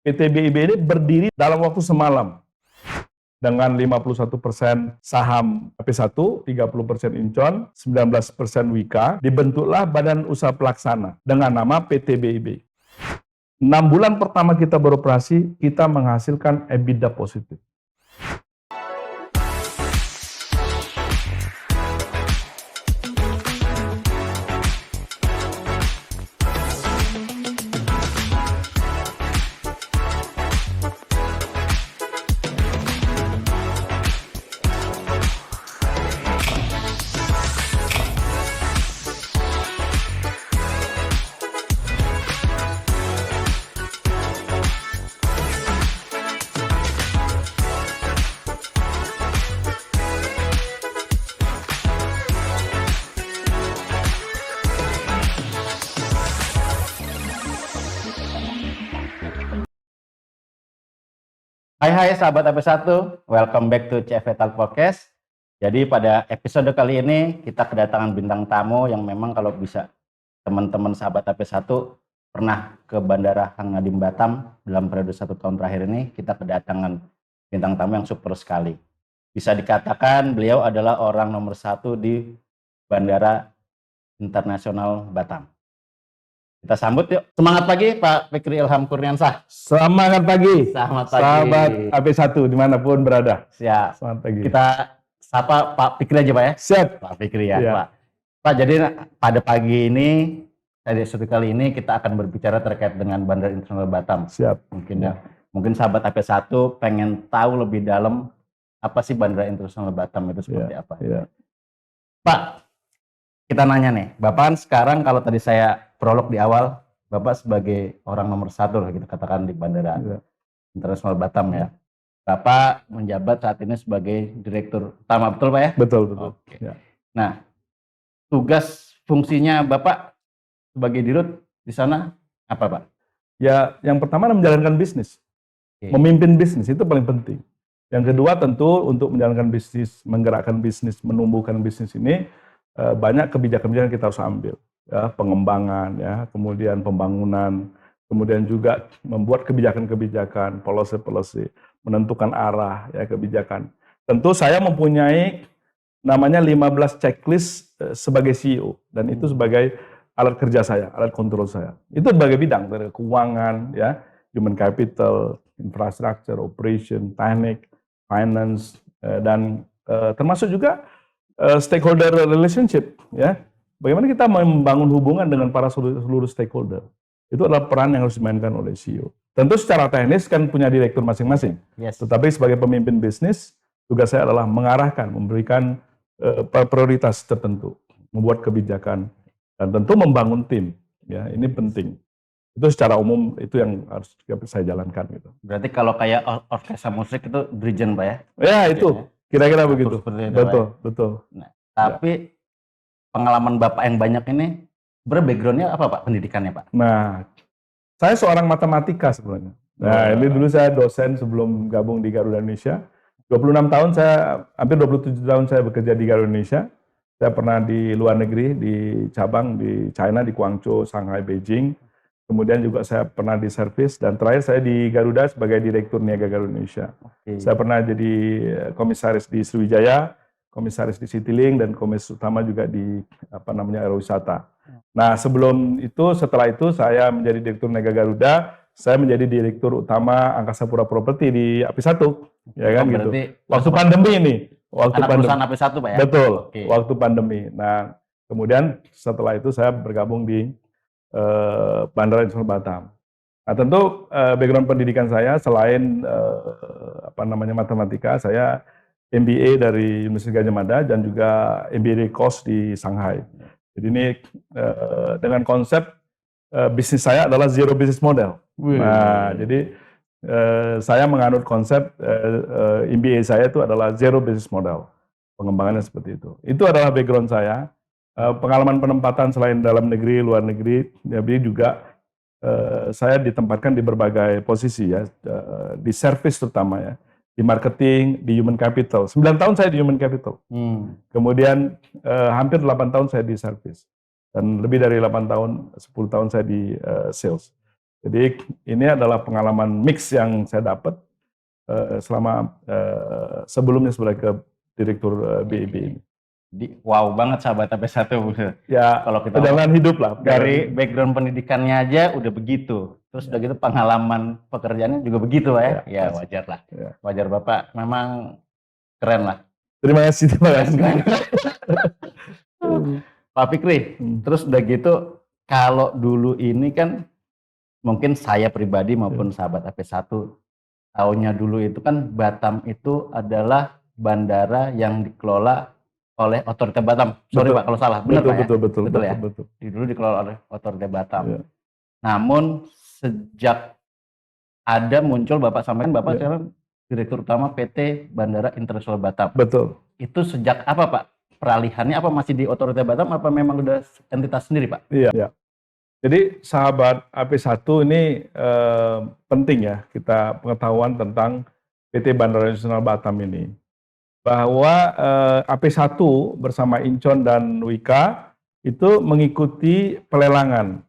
PT BIP ini berdiri dalam waktu semalam dengan 51% saham AP1, 30% Incon, 19% Wika, dibentuklah Badan Usaha Pelaksana dengan nama PT BIP. 6 bulan pertama kita beroperasi, kita menghasilkan EBITDA positif. Hai sahabat AP1, welcome back to CFW Talk Podcast. Jadi pada episode kali ini kita kedatangan bintang tamu yang memang kalau bisa teman-teman sahabat AP1 pernah ke Bandara Hang Nadiem Batam dalam periode 1 tahun terakhir ini, kita kedatangan bintang tamu yang super sekali. Bisa dikatakan beliau adalah orang nomor 1 di Bandara Internasional Batam. Kita sambut yuk. Semangat pagi Pak Fikri Ilham Kurniansah. Semangat pagi. Selamat pagi. Sahabat AP1 dimanapun berada. Siap. Selamat pagi. Kita sapa Pak Fikri aja Pak ya. Siap. Pak Fikri ya, Ya. Pak. Pak, jadi pada pagi ini, episode kali ini kita akan berbicara terkait dengan Bandara Internasional Batam. Siap. Mungkin ya. Mungkin sahabat AP1 pengen tahu lebih dalam apa sih Bandara Internasional Batam itu seperti apa. Ya. Pak, kita nanya nih, Bapak kan sekarang kalau tadi saya prolog di awal, Bapak sebagai orang nomor 1 lah kita katakan di Bandara Internasional Batam ya. Bapak menjabat saat ini sebagai Direktur Utama, betul Pak ya? Betul. Oke. Ya. Nah, tugas fungsinya Bapak sebagai Dirut di sana apa Pak? Ya, yang pertama adalah menjalankan bisnis. Oke. Memimpin bisnis itu paling penting. Yang kedua tentu untuk menjalankan bisnis, menggerakkan bisnis, menumbuhkan bisnis ini banyak kebijakan-kebijakan kita harus ambil. Ya, pengembangan, ya, kemudian pembangunan, kemudian juga membuat kebijakan-kebijakan, policy, menentukan arah ya kebijakan. Tentu saya mempunyai namanya 15 checklist sebagai CEO dan itu sebagai alat kerja saya, alat kontrol saya. Itu berbagai bidang dari keuangan, ya, human capital, infrastructure, operation, teknik, finance, dan termasuk juga stakeholder relationship, ya. Bagaimana kita membangun hubungan dengan para seluruh stakeholder. Itu adalah peran yang harus dimainkan oleh CEO. Tentu secara teknis kan punya direktur masing-masing. Yes. Tetapi sebagai pemimpin bisnis, tugas saya adalah mengarahkan, memberikan prioritas tertentu, membuat kebijakan, dan tentu membangun tim. Ya, ini penting. Itu secara umum itu yang harus saya jalankan gitu. Berarti kalau kayak orkestra musik itu dirijen Pak ya? Ya itu, kira-kira begitu. Betul. Nah, tapi pengalaman Bapak yang banyak ini, background-nya apa Pak, pendidikannya Pak? Nah, saya seorang matematika sebenarnya. Nah, ini dulu saya dosen sebelum gabung di Garuda Indonesia. 26 tahun saya, hampir 27 tahun saya bekerja di Garuda Indonesia. Saya pernah di luar negeri, di cabang di China, di Guangzhou, Shanghai, Beijing. Kemudian juga saya pernah di servis, dan terakhir saya di Garuda sebagai Direktur Niaga Garuda Indonesia. Okay. Saya pernah jadi komisaris di Sriwijaya, komisaris di Citylink, dan komisaris utama juga di Aerowisata. Nah, setelah itu saya menjadi Direktur Niaga Garuda, saya menjadi Direktur Utama Angkasa Pura Properti di AP1, ya kan gitu. Waktu pandemi ini, perusahaan AP1 Pak ya? Betul, okay. Waktu pandemi. Nah, kemudian setelah itu saya bergabung di Bandara Internasional Batam. Nah, tentu background pendidikan saya selain matematika, saya MBA dari Universitas Gadjah Mada dan juga MBA course di Shanghai. Jadi ini dengan konsep bisnis saya adalah zero business model. Nah, jadi saya menganut konsep MBA saya itu adalah zero business model. Pengembangannya seperti itu. Itu adalah background saya. Pengalaman penempatan selain dalam negeri, luar negeri, jadi juga saya ditempatkan di berbagai posisi ya, di service terutama ya. Di marketing, di human capital. 9 tahun saya di human capital. Kemudian hampir 8 tahun saya di service. Dan lebih dari 8 tahun, 10 tahun saya di sales. Jadi ini adalah pengalaman mix yang saya dapat selama sebelumnya sebagai Direktur BIB ini. Wow banget sahabat AP1. Ya, Kalau kita perjalanan hidup lah. dari background pendidikannya aja udah begitu. Terus udah gitu pengalaman pekerjaannya juga begitu ya. Ya wajar lah. Ya. Wajar Bapak, memang keren lah. Terima kasih. Pak Fikri, terus udah gitu kalau dulu ini kan mungkin saya pribadi maupun sahabat AP1 tahunnya dulu itu kan Batam itu adalah bandara yang dikelola oleh Otorita Batam. Sorry Betul. Pak kalau salah, benar Pak ya? Betul ya? Betul. Dulu dikelola oleh Otorita Batam. Ya. Namun sejak ada muncul Bapak sampaikan, Bapak sekarang Direktur Utama PT Bandara Internasional Batam. Betul. Itu sejak apa Pak? Peralihannya apa masih di Otorita Batam apa memang udah entitas sendiri Pak? Iya. Jadi sahabat AP1 ini penting ya kita pengetahuan tentang PT Bandara Internasional Batam ini. Bahwa AP1 bersama Incon dan Wika itu mengikuti pelelangan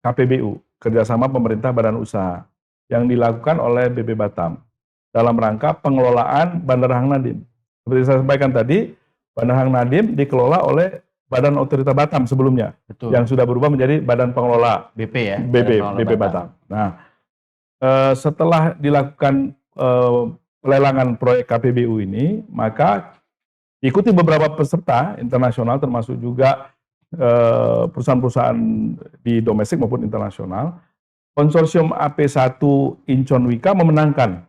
KPBU, kerjasama pemerintah badan usaha, yang dilakukan oleh BP Batam dalam rangka pengelolaan Bandara Hang Nadim. Seperti saya sampaikan tadi, Bandara Hang Nadim dikelola oleh Badan Otorita Batam sebelumnya, Betul. yang sudah berubah menjadi Badan Pengelola BP ya. BP Batam. Nah, setelah dilakukan pelelangan proyek KPBU ini, maka ikuti beberapa peserta internasional, termasuk juga perusahaan-perusahaan di domestik maupun internasional. Konsorsium AP1 Incon Wika memenangkan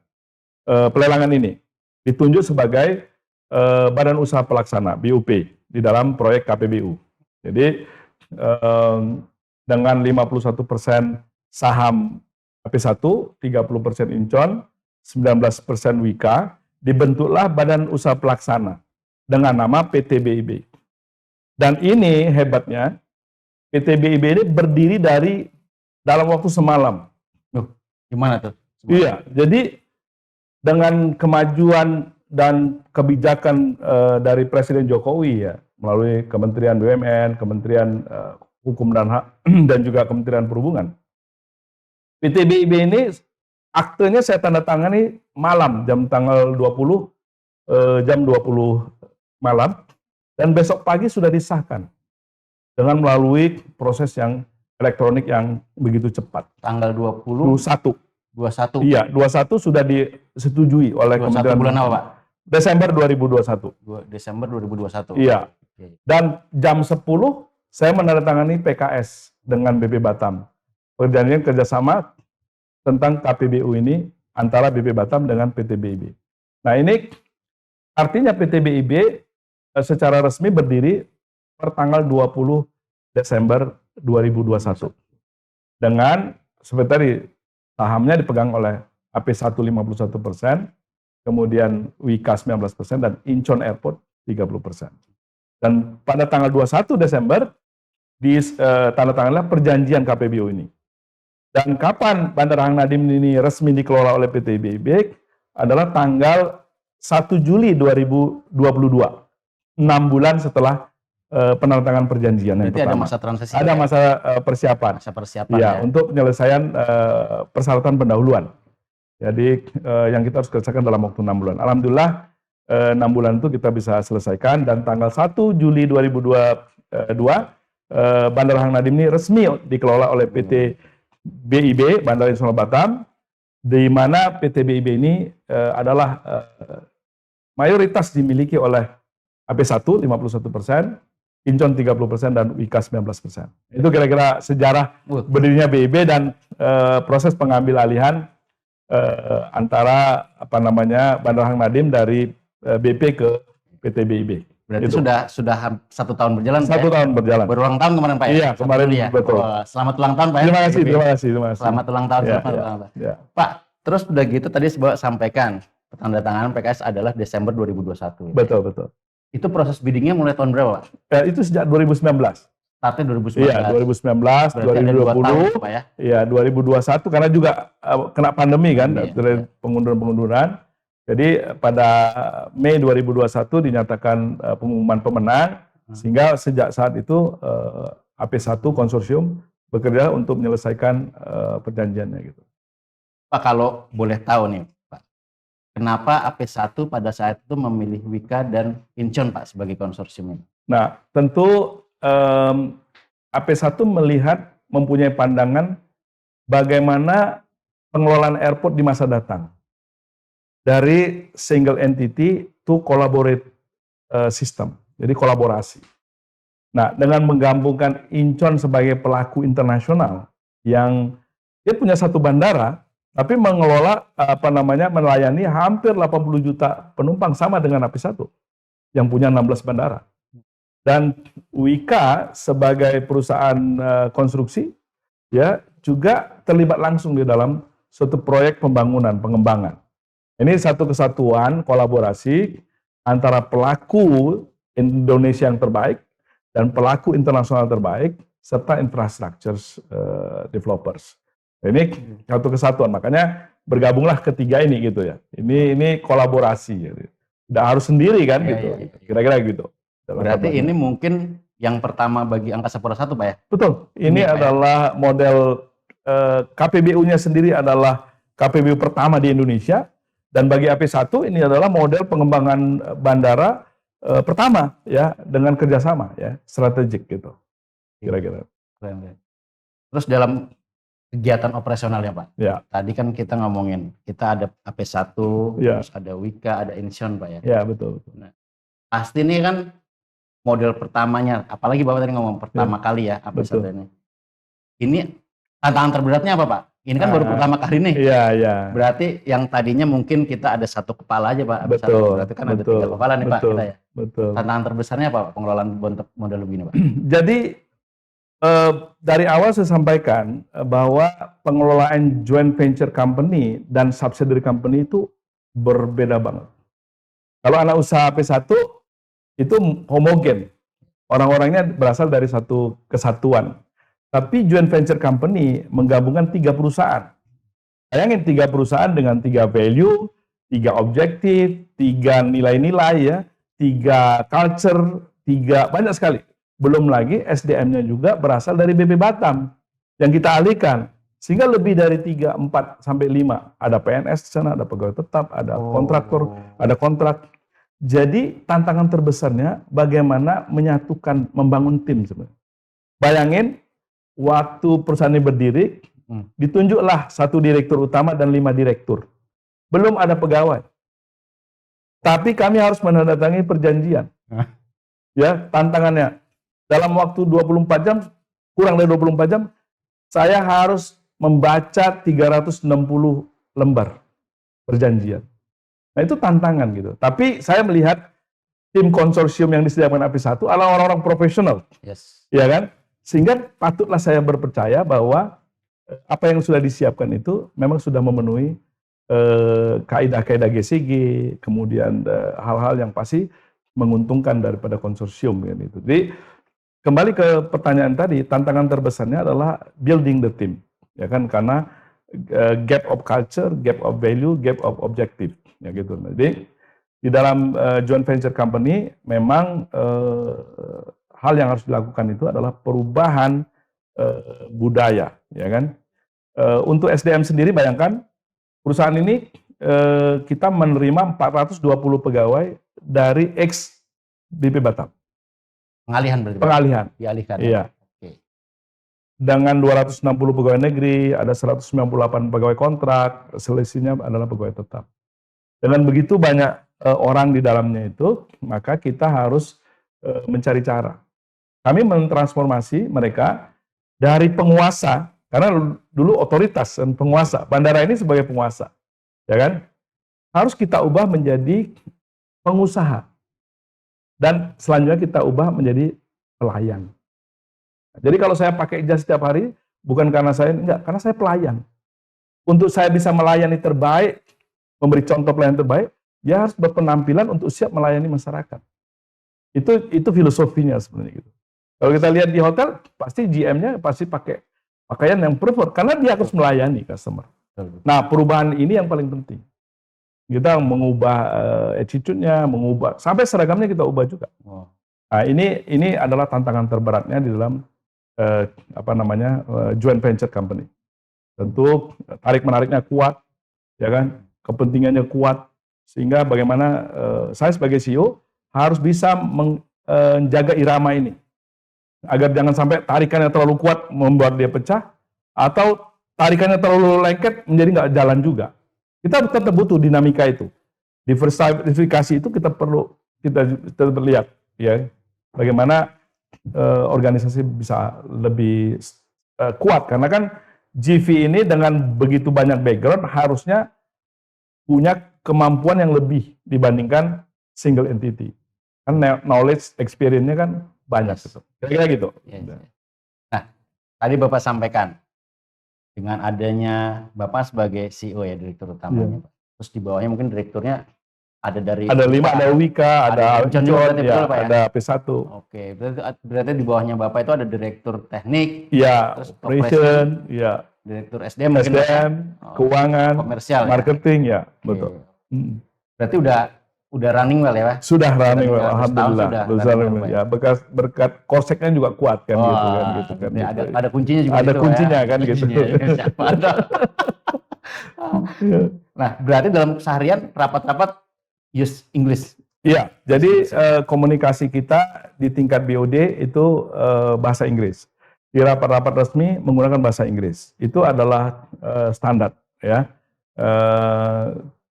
pelelangan ini, ditunjuk sebagai Badan Usaha Pelaksana BUP di dalam proyek KPBU. Jadi dengan 51% saham AP1, 30% Incon, 19% Wika, dibentuklah Badan Usaha Pelaksana dengan nama PT BIB. Dan ini hebatnya, PT BIB ini berdiri dari dalam waktu semalam. Gimana tuh? Iya, jadi dengan kemajuan dan kebijakan dari Presiden Jokowi ya, melalui Kementerian BUMN, Kementerian Hukum dan Hak, dan juga Kementerian Perhubungan. PT BIB ini aktenya saya tanda tangani malam, jam tanggal 20, jam 20 malam, dan besok pagi sudah disahkan dengan melalui proses yang elektronik yang begitu cepat. Tanggal 21. 21. Iya, 21 sudah disetujui oleh 21 Kementerian. bulan apa Pak? Desember 2021. Desember 2021. Iya. Dan jam 10 saya menandatangani PKS dengan BP Batam. Perjanjian kerjasama tentang KPBU ini antara BP Batam dengan PT BIB. Nah ini artinya PT BIB secara resmi berdiri per tanggal 20 Desember 2021. Dengan seperti tadi sahamnya dipegang oleh AP1 51%, kemudian Wika 19%, dan Incon Airport 30%. Dan pada tanggal 21 Desember ditandatanganilah perjanjian KPBU ini. Dan kapan Bandara Hang Nadim ini resmi dikelola oleh PT BIB adalah tanggal 1 Juli 2022, 6 bulan setelah penandatangan perjanjian yang pertama. Ada masa transisi. Ada masa persiapan. Masa persiapan ya. Untuk penyelesaian persyaratan pendahuluan. Jadi yang kita harus kerjakan dalam waktu 6 bulan. Alhamdulillah 6 bulan itu kita bisa selesaikan, dan tanggal 1 Juli 2022 Bandara Hang Nadim ini resmi dikelola oleh PT BIB, Bandara Internasional Batam, di mana PT BIB ini adalah mayoritas dimiliki oleh AP1 51%, Incon 30%, dan Wika 19%. Itu kira-kira sejarah berdirinya BIB dan proses pengambil alihan antara Bandara Hang Nadim dari BP ke PT BIB. Berarti itu sudah 1 tahun berjalan. 1 tahun berjalan. Berulang tahun kemarin Pak ya? Iya, kemarin ya. Betul. Selamat ulang tahun Pak ya. Terima kasih. Selamat ulang tahun. Ya, selamat ulang tahun. Ya. Pak, terus udah gitu tadi Bapak sampaikan penandatanganan PKS adalah Desember 2021. Betul, betul. Itu proses biddingnya mulai tahun berapa Pak? Ya, itu sejak 2019. Startnya 2019. Iya, 2019, berarti 2020. ada 2 tahun, Pak ya? Iya, 2021 karena juga kena pandemi kan, dari pengunduran-pengunduran. Jadi pada Mei 2021 dinyatakan pengumuman pemenang, sehingga sejak saat itu AP1 konsorsium bekerja untuk menyelesaikan perjanjiannya gitu. Pak, kalau boleh tahu nih Pak, kenapa AP1 pada saat itu memilih Wika dan Incheon Pak sebagai konsorsium ini? Nah, tentu AP1 melihat mempunyai pandangan bagaimana pengelolaan airport di masa datang. Dari single entity to collaborate system, jadi kolaborasi. Nah, dengan menggabungkan Incheon sebagai pelaku internasional yang dia punya satu bandara, tapi mengelola melayani hampir 80 juta penumpang sama dengan AP1 yang punya 16 bandara. Dan Wika sebagai perusahaan konstruksi ya juga terlibat langsung di dalam suatu proyek pembangunan, pengembangan. Ini satu kesatuan kolaborasi antara pelaku Indonesia yang terbaik dan pelaku internasional terbaik serta infrastructure developers. Ini satu kesatuan, makanya bergabunglah ketiga ini gitu ya. Ini kolaborasi, gitu. Tidak harus sendiri kan gitu. Kira-kira gitu. Berarti ini mungkin yang pertama bagi Angkasa Pura I Pak ya? Betul. Ini adalah model KPBU-nya sendiri adalah KPBU pertama di Indonesia, dan bagi AP1 ini adalah model pengembangan bandara pertama ya dengan kerjasama ya strategik gitu. Kira-kira. Terus dalam kegiatan operasionalnya Pak, ya. Tadi kan kita ngomongin kita ada AP1, ya. Terus ada Wika, ada Incheon Pak ya? Ya betul. Nah, pasti ini kan model pertamanya, apalagi Bapak tadi ngomong pertama kali ya AP1 ini. Ini tantangan terberatnya apa Pak? Ini kan baru pertama kali nih. Iya. Berarti yang tadinya mungkin kita ada satu kepala aja Pak. Betul. Berarti kan ada 3 kepala nih Pak kita ya. Betul. Tantangan terbesarnya apa Pak, pengelolaan model begini Pak? Jadi dari awal saya sampaikan bahwa pengelolaan joint venture company dan subsidiary company itu berbeda banget. Kalau anak usaha AP1 itu homogen. Orang-orangnya berasal dari satu kesatuan. Tapi joint venture company menggabungkan 3 perusahaan. Bayangin 3 perusahaan dengan 3 value, 3 objektif, 3 nilai-nilai ya, 3 culture, 3 banyak sekali. Belum lagi SDM-nya juga berasal dari BP Batam yang kita alihkan. Sehingga lebih dari 3, 4, sampai 5. Ada PNS di sana, ada pegawai tetap, ada kontraktor, ada kontrak. Jadi tantangan terbesarnya bagaimana menyatukan, membangun tim sebenarnya. Bayangin, waktu perusahaan ini berdiri, ditunjuklah 1 direktur utama dan 5 direktur. Belum ada pegawai. Tapi kami harus menandatangani perjanjian. Ya, tantangannya. Dalam waktu 24 jam, kurang dari 24 jam, saya harus membaca 360 lembar perjanjian. Nah, itu tantangan gitu. Tapi saya melihat tim konsorsium yang disediakan AP1 adalah orang-orang profesional. Yes. Ya kan? Sehingga patutlah saya berpercaya bahwa apa yang sudah disiapkan itu memang sudah memenuhi kaidah-kaidah GCG, kemudian hal-hal yang pasti menguntungkan daripada konsorsium kan itu. Jadi kembali ke pertanyaan tadi, tantangan terbesarnya adalah building the team, ya kan? Karena gap of culture, gap of value, gap of objective, ya gitu. Jadi di dalam joint venture company memang hal yang harus dilakukan itu adalah perubahan budaya, ya kan? Untuk SDM sendiri, bayangkan perusahaan ini kita menerima 420 pegawai dari ex BP Batam. Pengalihan berarti. Pengalihan. Dialihkan. Iya. Oke. Dengan 260 pegawai negeri, ada 198 pegawai kontrak, selisihnya adalah pegawai tetap. Dengan begitu banyak orang di dalamnya itu, maka kita harus mencari cara. Kami mentransformasi mereka dari penguasa, karena dulu otoritas dan penguasa, bandara ini sebagai penguasa, ya kan? Harus kita ubah menjadi pengusaha. Dan selanjutnya kita ubah menjadi pelayan. Jadi kalau saya pakai jas setiap hari, bukan karena saya, enggak, karena saya pelayan. Untuk saya bisa melayani terbaik, memberi contoh pelayan terbaik, dia harus berpenampilan untuk siap melayani masyarakat. Itu filosofinya sebenarnya gitu. Kalau kita lihat di hotel, pasti GM-nya pasti pakai pakaian yang prefer, karena dia harus melayani customer. Nah, perubahan ini yang paling penting. Kita mengubah attitude-nya, mengubah sampai seragamnya kita ubah juga. Nah, ini adalah tantangan terberatnya di dalam joint venture company. Tentu tarik menariknya kuat, ya kan, kepentingannya kuat, sehingga bagaimana saya sebagai CEO harus bisa menjaga irama ini agar jangan sampai tarikannya terlalu kuat membuat dia pecah, atau tarikannya terlalu lengket menjadi nggak jalan juga. Kita tetap butuh dinamika itu. Diversifikasi itu kita terlihat, ya, bagaimana organisasi bisa lebih kuat, karena kan GV ini dengan begitu banyak background harusnya punya kemampuan yang lebih dibandingkan single entity. Kan knowledge, experience-nya kan banyak. Gitu. Kira-kira gitu. Yes. Nah, tadi Bapak sampaikan dengan adanya Bapak sebagai CEO ya, direktur utamanya. Terus di bawahnya mungkin direkturnya ada dari... Ada 5, ada Wika, ada John, ya, ada P1. Oke, berarti di bawahnya Bapak itu ada direktur teknik, ya, terus operation, ya, direktur SDM, mungkin keuangan, komersial, marketing, ya, betul. Berarti udah running well ya, Pak? Sudah running well, alhamdulillah. Ya. Berkat korseknya juga kuat kan, gitu kan. Ada kuncinya juga. Ada kuncinya kan gitu. Nah, berarti dalam seharian rapat-rapat use English. Iya, jadi komunikasi kita di tingkat BOD itu bahasa Inggris. Di rapat-rapat resmi menggunakan bahasa Inggris. Itu adalah standar, ya.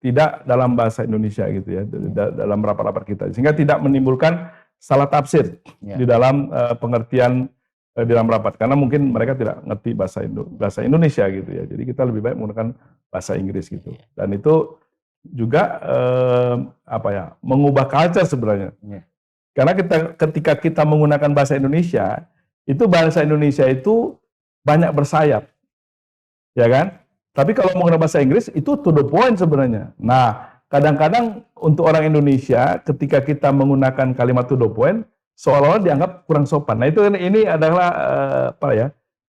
Tidak dalam bahasa Indonesia gitu ya, dalam rapat-rapat kita. Sehingga tidak menimbulkan salah tafsir di dalam pengertian di dalam rapat. Karena mungkin mereka tidak ngerti bahasa Indonesia gitu ya. Jadi kita lebih baik menggunakan bahasa Inggris gitu. Dan itu juga mengubah culture sebenarnya. Karena ketika kita menggunakan bahasa Indonesia itu banyak bersayap, ya kan? Tapi kalau menggunakan bahasa Inggris itu to the point sebenarnya. Nah, kadang-kadang untuk orang Indonesia ketika kita menggunakan kalimat to the point seolah-olah dianggap kurang sopan. Nah, ini adalah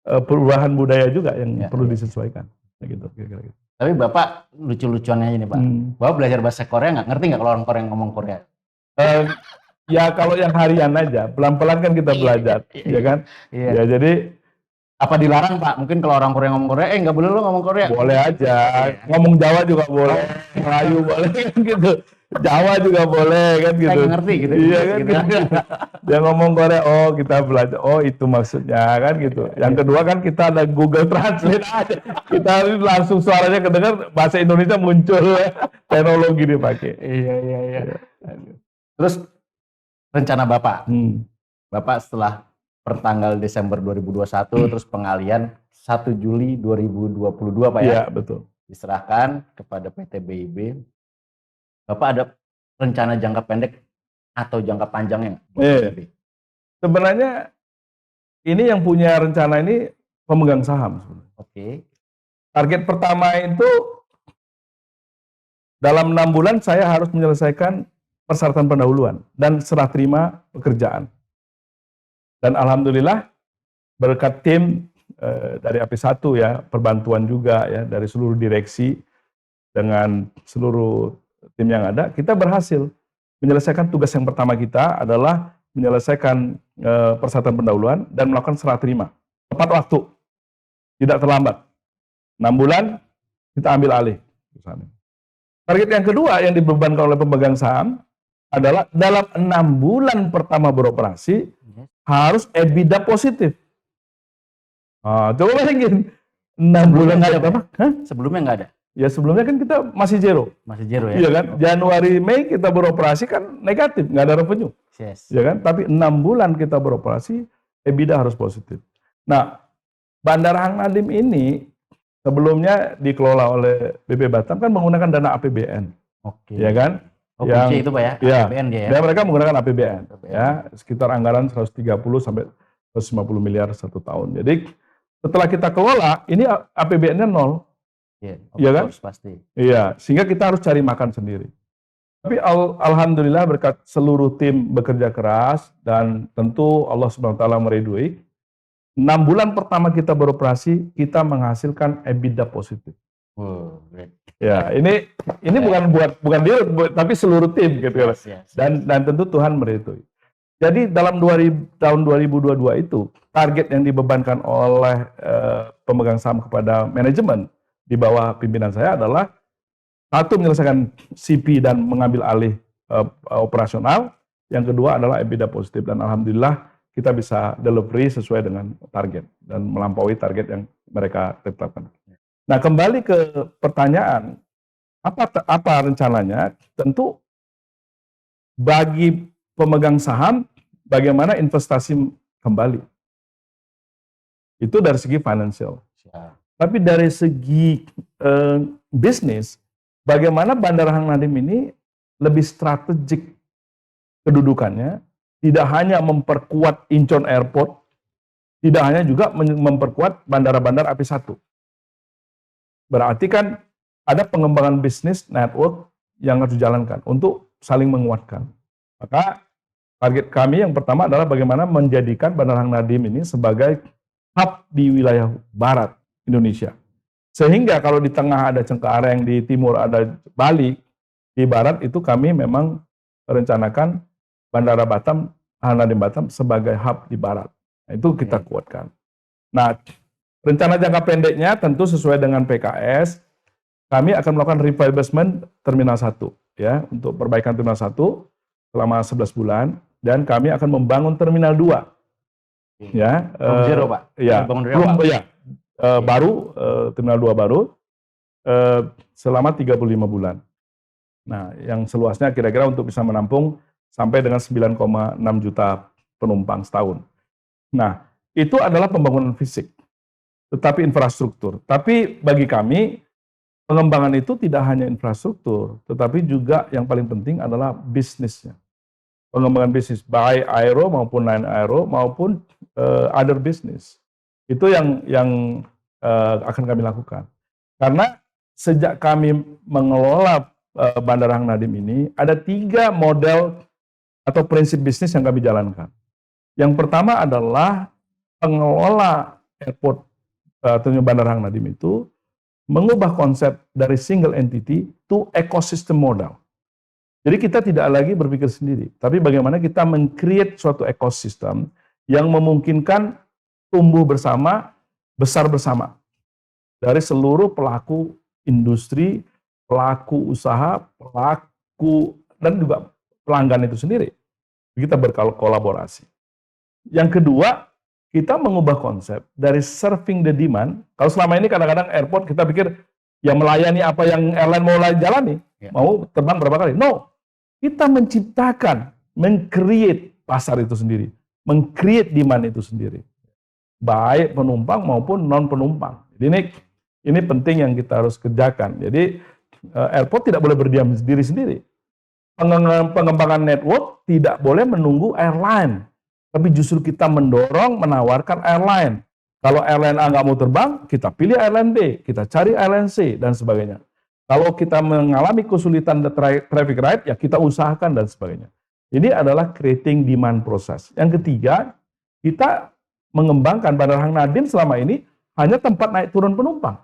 perubahan budaya juga yang perlu disesuaikan. Gitu, kira-kira gitu. Tapi Bapak lucu-lucuannya ini Pak. Bapak belajar bahasa Korea nggak? Ngerti nggak kalau orang Korea ngomong Korea? Ya kalau yang harian aja, pelan-pelan kan kita belajar, ya kan? Ya jadi apa dilarang Pak? Mungkin kalau orang Korea ngomong Korea, nggak boleh lo ngomong Korea. Boleh aja, ngomong Jawa juga boleh, Melayu boleh kan gitu. Jawa juga boleh kan gitu. Saya ngerti gitu. Iya kan gitu. Dia ngomong Korea, oh kita belajar, oh itu maksudnya kan gitu. Yang kedua kan kita ada Google Translate aja. Kita langsung suaranya kedengar, bahasa Indonesia muncul, teknologi dipakai. Iya. Terus rencana Bapak, Bapak setelah pertanggal Desember 2021, terus pengalian 1 Juli 2022 Pak ya? Iya betul. Diserahkan kepada PT BIB. Bapak ada rencana jangka pendek atau jangka panjangnya? Sebenarnya ini yang punya rencana ini pemegang saham. Oke. Target pertama itu dalam 6 bulan saya harus menyelesaikan persyaratan pendahuluan dan serah terima pekerjaan. Dan alhamdulillah berkat tim dari AP1 ya, perbantuan juga ya dari seluruh direksi dengan seluruh tim yang ada, kita berhasil menyelesaikan tugas yang pertama kita adalah menyelesaikan persyaratan pendahuluan dan melakukan serah terima. Tepat waktu, tidak terlambat. 6 bulan kita ambil alih. Target yang kedua yang dibebankan oleh pemegang saham adalah dalam 6 bulan pertama beroperasi harus EBITDA positif. Coba bayangin, 6 bulan nggak ada apa? Sebelumnya nggak ada? Ya sebelumnya kan kita masih zero. Masih zero ya? Iya kan? Januari, Mei kita beroperasi kan negatif, nggak ada revenue. Yes. Ya kan? Tapi 6 bulan kita beroperasi, EBITDA harus positif. Nah, Bandara Hang Nadim ini sebelumnya dikelola oleh BP Batam kan menggunakan dana APBN. Oke. Ya kan? Yang itu Pak ya, APBN dia ya? Dan mereka menggunakan APBN. Ya, sekitar anggaran 130 sampai 150 miliar satu tahun. Jadi setelah kita kelola, ini APBN-nya nol. Iya kan? Pasti. Iya, sehingga kita harus cari makan sendiri. Tapi alhamdulillah berkat seluruh tim bekerja keras dan tentu Allah Subhanahu wa taala meridhoi. 6 bulan pertama kita beroperasi, kita menghasilkan EBITDA positif. Ya, ini bukan dia, tapi seluruh tim gitu. Dan tentu Tuhan meridhoi. Jadi dalam tahun 2022 itu, target yang dibebankan oleh pemegang saham kepada manajemen di bawah pimpinan saya adalah satu, menyelesaikan CP dan mengambil alih operasional. Yang kedua adalah EBITDA positif, dan alhamdulillah kita bisa delivery sesuai dengan target dan melampaui target yang mereka tetapkan. Nah, kembali ke pertanyaan, apa rencananya? Tentu bagi pemegang saham, bagaimana investasi kembali. Itu dari segi financial. Tapi dari segi bisnis, bagaimana Bandara Hang Nadiem ini lebih strategik kedudukannya, tidak hanya memperkuat Incheon Airport, tidak hanya juga memperkuat bandara-bandara AP1. Berarti kan ada pengembangan bisnis network yang harus dijalankan untuk saling menguatkan. Maka target kami yang pertama adalah bagaimana menjadikan Bandara Hang Nadiem ini sebagai hub di wilayah barat Indonesia. Sehingga kalau di tengah ada Cengkareng, di timur ada Bali, di barat itu kami memang merencanakan Bandara Batam, Hang Nadiem Batam sebagai hub di barat. Nah, itu kita kuatkan. Nah, rencana jangka pendeknya tentu sesuai dengan PKS, kami akan melakukan refurbishment Terminal 1 ya, untuk perbaikan Terminal 1 selama 11 bulan, dan kami akan membangun Terminal 2. Ya, Zero, Pak. Ya, baru Terminal 2 baru selama 35 bulan. Nah, yang seluasnya kira-kira untuk bisa menampung sampai dengan 9,6 juta penumpang setahun. Nah, itu adalah pembangunan fisik, tetapi infrastruktur. Tapi bagi kami, pengembangan itu tidak hanya infrastruktur, tetapi juga yang paling penting adalah bisnisnya. Pengembangan bisnis, baik aero maupun non-aero maupun other business. Itu yang akan kami lakukan. Karena sejak kami mengelola Bandara Hang Nadiem ini, ada 3 model atau prinsip bisnis yang kami jalankan. Yang pertama adalah pengelola airport atau Bandara Hang Nadiem itu mengubah konsep dari single entity to ecosystem model. Jadi kita tidak lagi berpikir sendiri, tapi bagaimana kita men-create suatu ekosistem yang memungkinkan tumbuh bersama, besar bersama dari seluruh pelaku industri, pelaku usaha, pelaku dan juga pelanggan itu sendiri. Kita berkolaborasi. Yang kedua, kita mengubah konsep dari serving the demand. Kalau selama ini kadang-kadang airport kita pikir yang melayani apa yang airline mau jalani, mau terbang berapa kali. No, kita menciptakan, men-create pasar itu sendiri, men-create demand itu sendiri, baik penumpang maupun non penumpang. Jadi ini penting yang kita harus kerjakan. Jadi airport tidak boleh berdiam diri sendiri. Pengembangan network tidak boleh menunggu airline, tapi justru kita mendorong, menawarkan airline. Kalau airline A nggak mau terbang, kita pilih airline B, kita cari airline C, dan sebagainya. Kalau kita mengalami kesulitan traffic right, ya kita usahakan dan sebagainya. Ini adalah creating demand process. Yang ketiga, kita mengembangkan Bandara Hang Nadiem selama ini hanya tempat naik turun penumpang.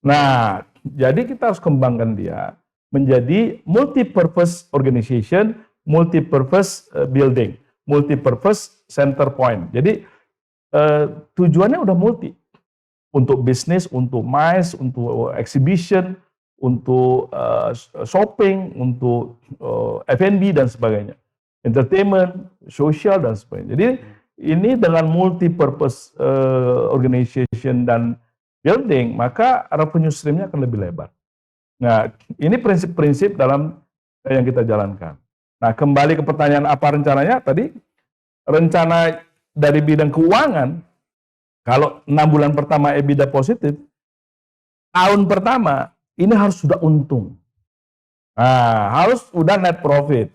Nah, jadi kita harus kembangkan dia menjadi multi-purpose organization, multi-purpose building, multi-purpose center point. Jadi tujuannya udah multi, untuk bisnis, untuk MICE, untuk exhibition, untuk shopping, untuk F&B dan sebagainya, entertainment, social dan sebagainya. Jadi ini dengan multi-purpose organization dan building, maka revenue stream-nya akan lebih lebar. Nah, ini prinsip-prinsip dalam yang kita jalankan. Nah, kembali ke pertanyaan apa rencananya tadi, rencana dari bidang keuangan, kalau 6 bulan pertama EBITDA positif, tahun pertama ini harus sudah untung. Nah, harus sudah net profit.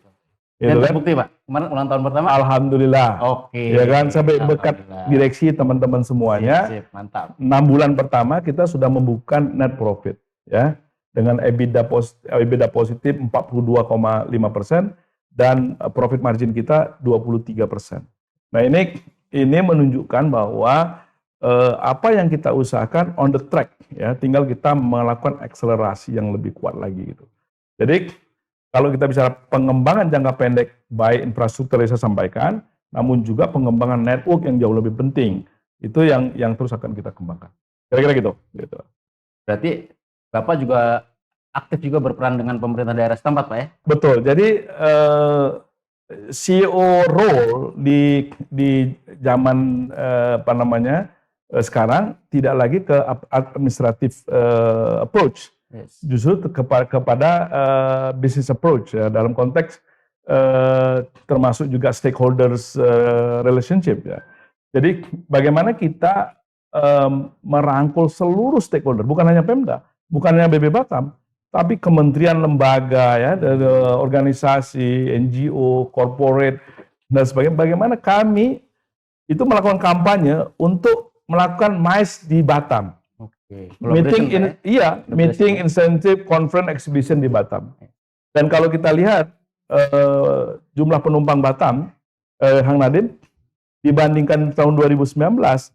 Dan terbukti, Pak. Kemarin ulang tahun pertama? Alhamdulillah. Oke. Ya kan, sampai berkat direksi teman-teman semuanya. Sip, mantap. 6 bulan pertama kita sudah membuka net profit, ya, dengan EBITDA positif 42,5% dan profit margin kita 23%. Nah, ini menunjukkan bahwa apa yang kita usahakan on the track, ya, tinggal kita melakukan akselerasi yang lebih kuat lagi gitu. Jadi kalau kita bicara pengembangan jangka pendek, baik infrastruktur yang saya sampaikan, namun juga pengembangan network yang jauh lebih penting. Itu yang terus akan kita kembangkan. Kira-kira gitu. Berarti Bapak juga aktif juga berperan dengan pemerintah daerah setempat, Pak ya? Betul. Jadi CEO role di zaman sekarang tidak lagi ke administratif approach, justru kepada business approach ya, dalam konteks termasuk juga stakeholders relationship ya. Jadi bagaimana kita merangkul seluruh stakeholder, bukan hanya Pemda, bukan hanya BB Batam, tapi kementerian, lembaga, ya, organisasi, NGO, corporate, dan sebagainya. Bagaimana kami itu melakukan kampanye untuk melakukan MICE di Batam. Oke. Meeting, incentive, conference, exhibition di Batam. Dan kalau kita lihat jumlah penumpang Batam, Hang Nadiem, dibandingkan tahun 2019,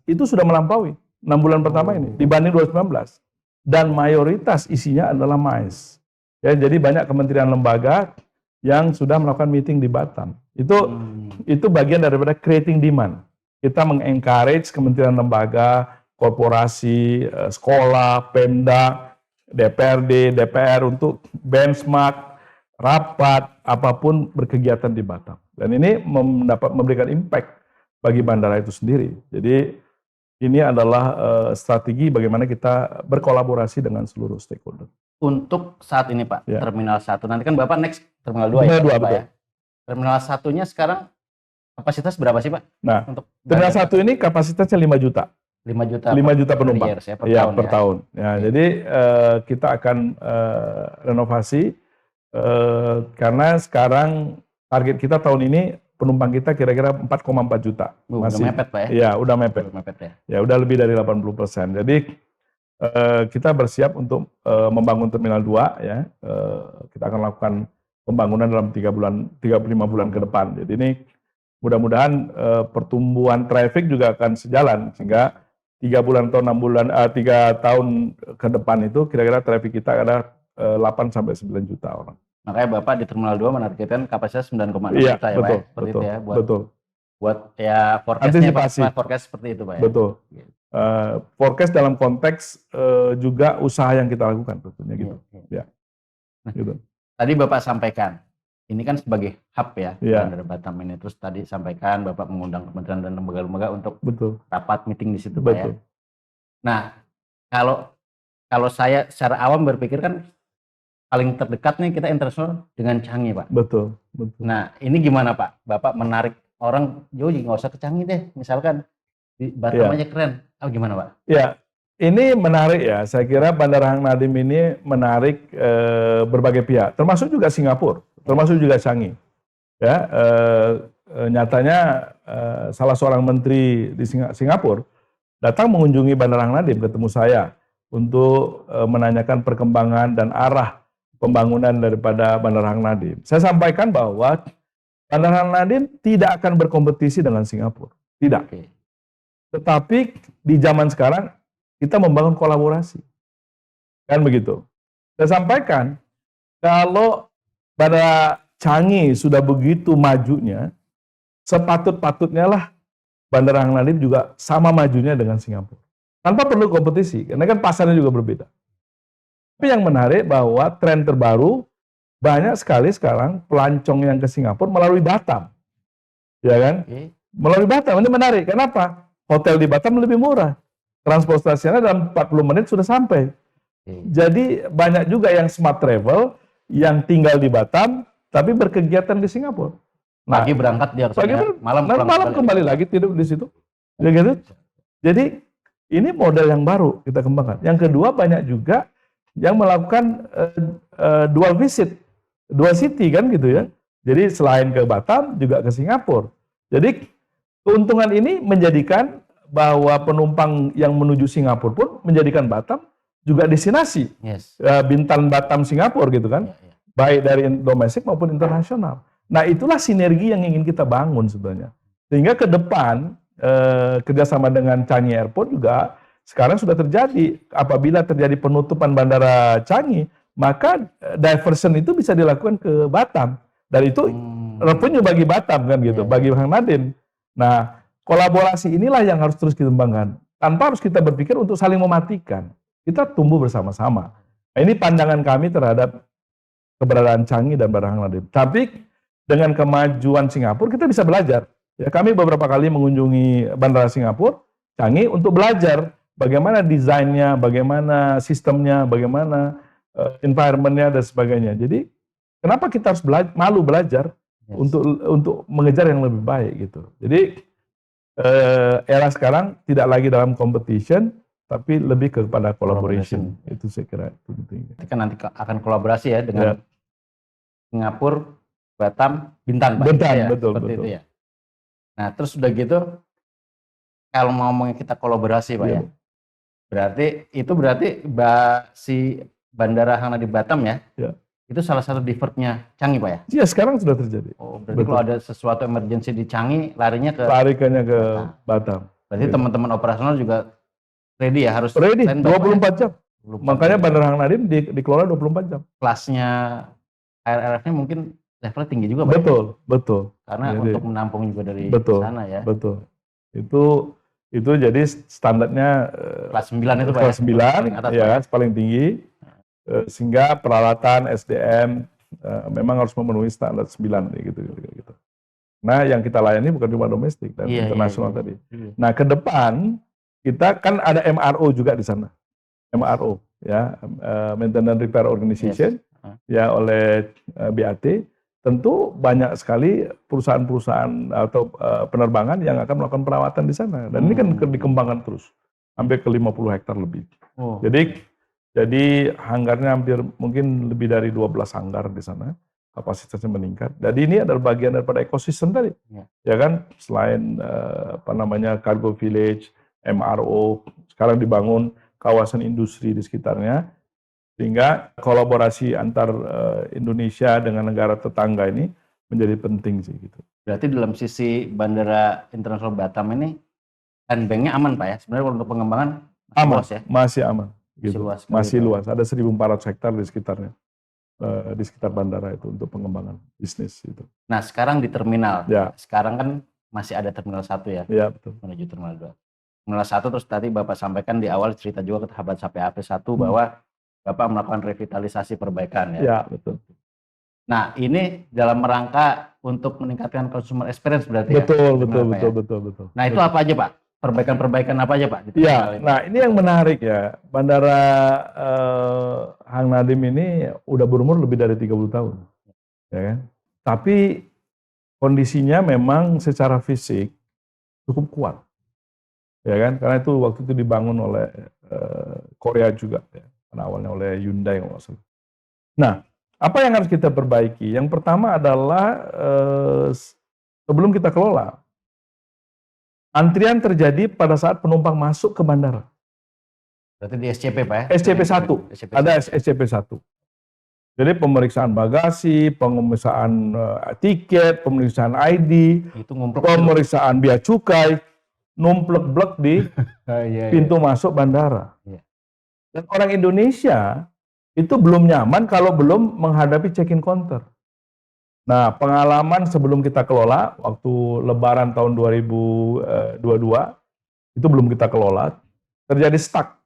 itu sudah melampaui 6 bulan pertama ini, dibanding 2019. Dan mayoritas isinya adalah MICE. Ya, jadi banyak kementerian lembaga yang sudah melakukan meeting di Batam. Itu bagian daripada creating demand. Kita mengencourage kementerian lembaga, korporasi, sekolah, Pemda, DPRD, DPR untuk benchmark, rapat, apapun berkegiatan di Batam. Dan ini memberikan impact bagi bandara itu sendiri. Jadi ini adalah strategi bagaimana kita berkolaborasi dengan seluruh stakeholder. Untuk saat ini Pak, Ya. Terminal 1, nanti kan Bapak next Terminal 2 ya, Terminal 2, Pak betul. ya. Terminal 1-nya sekarang kapasitas berapa sih Pak? Nah, Untuk Terminal 1 ini kapasitasnya 5 juta. 5 juta. 5 juta penumpang. Per Ya, tahun per tahun. Ya, jadi kita akan renovasi karena sekarang target kita tahun ini penumpang kita kira-kira 4,4 juta. Udah mepet Pak ya? Ya, udah mepet. Udah mepet ya. Ya, udah lebih dari 80%. Jadi kita bersiap untuk membangun Terminal 2 ya. Kita akan lakukan pembangunan dalam 35 bulan ke depan. Jadi ini mudah-mudahan pertumbuhan traffic juga akan sejalan sehingga 3 tahun ke depan itu kira-kira traffic kita ada 8 sampai 9 juta orang. Makanya Bapak di Terminal 2 menargetkan kapasitas 9,6 Iya, juta ya betul, Pak ya? Seperti betul, itu ya, betul. buat ya Antisipasi. forecast seperti itu Pak ya? Betul. Forecast dalam konteks juga usaha yang kita lakukan tentunya gitu. Iya. Ya. Nah, Gitu. tadi Bapak sampaikan, ini kan sebagai hub ya, Iya. Bandara Batam ini. Terus tadi sampaikan Bapak mengundang kementerian dan lembaga-lembaga untuk Betul. rapat meeting di situ Pak ya. Betul. Nah, kalau saya secara awam berpikir kan paling terdekat nih kita internasional dengan Changi Pak. Betul. Betul. Nah, ini gimana Pak? Bapak menarik orang, Joji nggak usah ke Changi deh, misalkan di Batam Iya. aja keren. Gimana Pak? Ya, ini menarik ya. Saya kira Bandara Hang Nadiem ini menarik berbagai pihak, termasuk juga Singapura, termasuk juga Changi. Ya, nyatanya salah seorang menteri di Singapura datang mengunjungi Bandara Hang Nadiem, ketemu saya untuk menanyakan perkembangan dan arah pembangunan daripada Bandara Hang Nadiem. Saya sampaikan bahwa Bandara Hang Nadiem tidak akan berkompetisi dengan Singapura, tidak. Oke. Tetapi di zaman sekarang kita membangun kolaborasi, kan begitu. Saya sampaikan kalau pada Changi sudah begitu majunya, sepatut-patutnya lah Bandara Hang Nadiem juga sama majunya dengan Singapura, tanpa perlu kompetisi, karena kan pasarnya juga berbeda. Tapi yang menarik bahwa tren terbaru banyak sekali sekarang pelancong yang ke Singapura melalui Batam, ya kan? Oke. Melalui Batam ini menarik. Kenapa? Hotel di Batam lebih murah, transportasinya dalam 40 menit sudah sampai. Jadi banyak juga yang smart travel yang tinggal di Batam tapi berkegiatan di Singapura. Nah, Pagi berangkat dia ke sana, malam kembali lagi tidur di situ. Ya gitu. Jadi ini model yang baru kita kembangkan. Yang kedua banyak juga yang melakukan dual visit, dual city kan gitu ya. Jadi selain ke Batam juga ke Singapura. Jadi keuntungan ini menjadikan bahwa penumpang yang menuju Singapura pun menjadikan Batam juga destinasi. Yes. Bintan Batam Singapura gitu kan. Ya. Baik dari domestik maupun internasional. Nah, itulah sinergi yang ingin kita bangun sebenarnya. Sehingga ke depan kerjasama dengan Changi Airport juga sekarang sudah terjadi. Apabila terjadi penutupan Bandara Changi, maka diversion itu bisa dilakukan ke Batam. Dan itu revenue bagi Batam kan gitu, bagi Hang Nadiem. Nah, kolaborasi inilah yang harus terus kita kembangkan. Tanpa harus kita berpikir untuk saling mematikan. Kita tumbuh bersama-sama. Nah, ini pandangan kami terhadap keberadaan Changi dan Bandara Hang Nadiem. Tapi dengan kemajuan Singapura kita bisa belajar. Ya, kami beberapa kali mengunjungi Bandara Singapura, Changi untuk belajar bagaimana desainnya, bagaimana sistemnya, bagaimana environment-nya dan sebagainya. Jadi kenapa kita harus malu belajar untuk mengejar yang lebih baik gitu. Jadi era sekarang tidak lagi dalam competition, tapi lebih kepada collaboration. Itu saya kira itu penting. Kita nanti akan kolaborasi ya dengan Singapura, Batam, Bintan, Pak. Bintan, Ya, betul, seperti betul. itu ya. Nah, terus udah gitu, kalau mau ngomongin kita kolaborasi, Pak ya, berarti si Bandara Hang Nadiem Batam ya, itu salah satu divertnya Changi, Pak ya? Iya, sekarang sudah terjadi. Oh, berarti kalau ada sesuatu emergency di Changi, larinya ke Batam. Berarti teman-teman operasional juga ready ya, harus ready, standby, 24 jam. Makanya Bandara Hang Nadiem dikelola 24 jam. Kelasnya ARRF-nya mungkin levelnya tinggi juga, Pak. Betul. Karena jadi, untuk menampung juga dari sana ya. Betul. Itu jadi standarnya kelas 9 itu, Pak. Kelas 9 ya, paling tinggi. Sehingga peralatan SDM memang harus memenuhi standar 9 gitu. Nah, yang kita layani bukan cuma domestik dan internasional tadi. Nah, ke depan kita kan ada MRO juga di sana. MRO ya, Maintenance Repair Organization ya oleh BAT. Tentu banyak sekali perusahaan-perusahaan atau penerbangan yang akan melakukan perawatan di sana. Dan ini kan dikembangkan terus sampai ke 50 hektar lebih. Jadi hanggarnya hampir mungkin lebih dari 12 hanggar di sana. Kapasitasnya meningkat. Jadi ini adalah bagian daripada ekosistem tadi. Ya kan, selain cargo village, MRO, sekarang dibangun kawasan industri di sekitarnya, sehingga kolaborasi antar Indonesia dengan negara tetangga ini menjadi penting sih gitu. Berarti dalam sisi Bandara Internasional Batam ini landbanknya aman, Pak ya? Sebenarnya untuk pengembangan masih luas ya? Masih aman. Gitu. Masih luas. Ya? Ada 1.400 hektar di sekitarnya. Di sekitar bandara itu untuk pengembangan bisnis itu. Nah, sekarang di terminal. Ya. Sekarang kan masih ada terminal 1 ya? Iya, betul. Menuju terminal 2. Terminal 1 terus tadi Bapak sampaikan di awal cerita juga ke sahabat SAP 1 bahwa Bapak melakukan revitalisasi perbaikan ya? Ya, betul. Nah, ini dalam rangka untuk meningkatkan consumer experience berarti betul, ya? Betul. Nah, itu apa aja, Pak? Perbaikan apa aja, Pak? Iya, nah ini yang menarik ya. Bandara Hang Nadiem ini udah berumur lebih dari 30 tahun. Ya kan? Tapi kondisinya memang secara fisik cukup kuat. Ya kan? Karena itu waktu itu dibangun oleh Korea juga ya. Karena awalnya oleh Hyundai kalau nggak salah. Nah, apa yang harus kita perbaiki? Yang pertama adalah sebelum kita kelola, antrian terjadi pada saat penumpang masuk ke bandara. Berarti di SCP, Pak ya? SCP 1. Ada SCP 1. Jadi pemeriksaan bagasi, pemeriksaan tiket, pemeriksaan ID, pemeriksaan bea cukai, numplek-blek di pintu masuk bandara. Dan orang Indonesia itu belum nyaman kalau belum menghadapi check-in counter. Nah, pengalaman sebelum kita kelola, waktu Lebaran tahun 2022, itu belum kita kelola, terjadi stuck.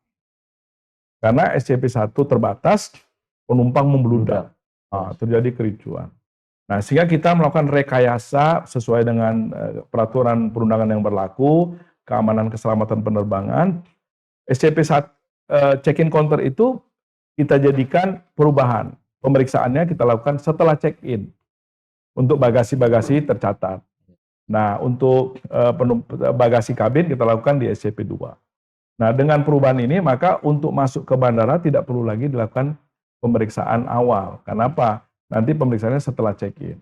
Karena SCP-1 terbatas, penumpang membludak. Nah, terjadi kericuan. Nah, sehingga kita melakukan rekayasa sesuai dengan peraturan perundangan yang berlaku, keamanan keselamatan penerbangan. SCP-1 check-in counter itu kita jadikan perubahan. Pemeriksaannya kita lakukan setelah check-in. Untuk bagasi-bagasi tercatat. Nah, untuk bagasi kabin kita lakukan di SCP-2. Nah, dengan perubahan ini, maka untuk masuk ke bandara tidak perlu lagi dilakukan pemeriksaan awal. Kenapa? Nanti pemeriksaannya setelah check-in.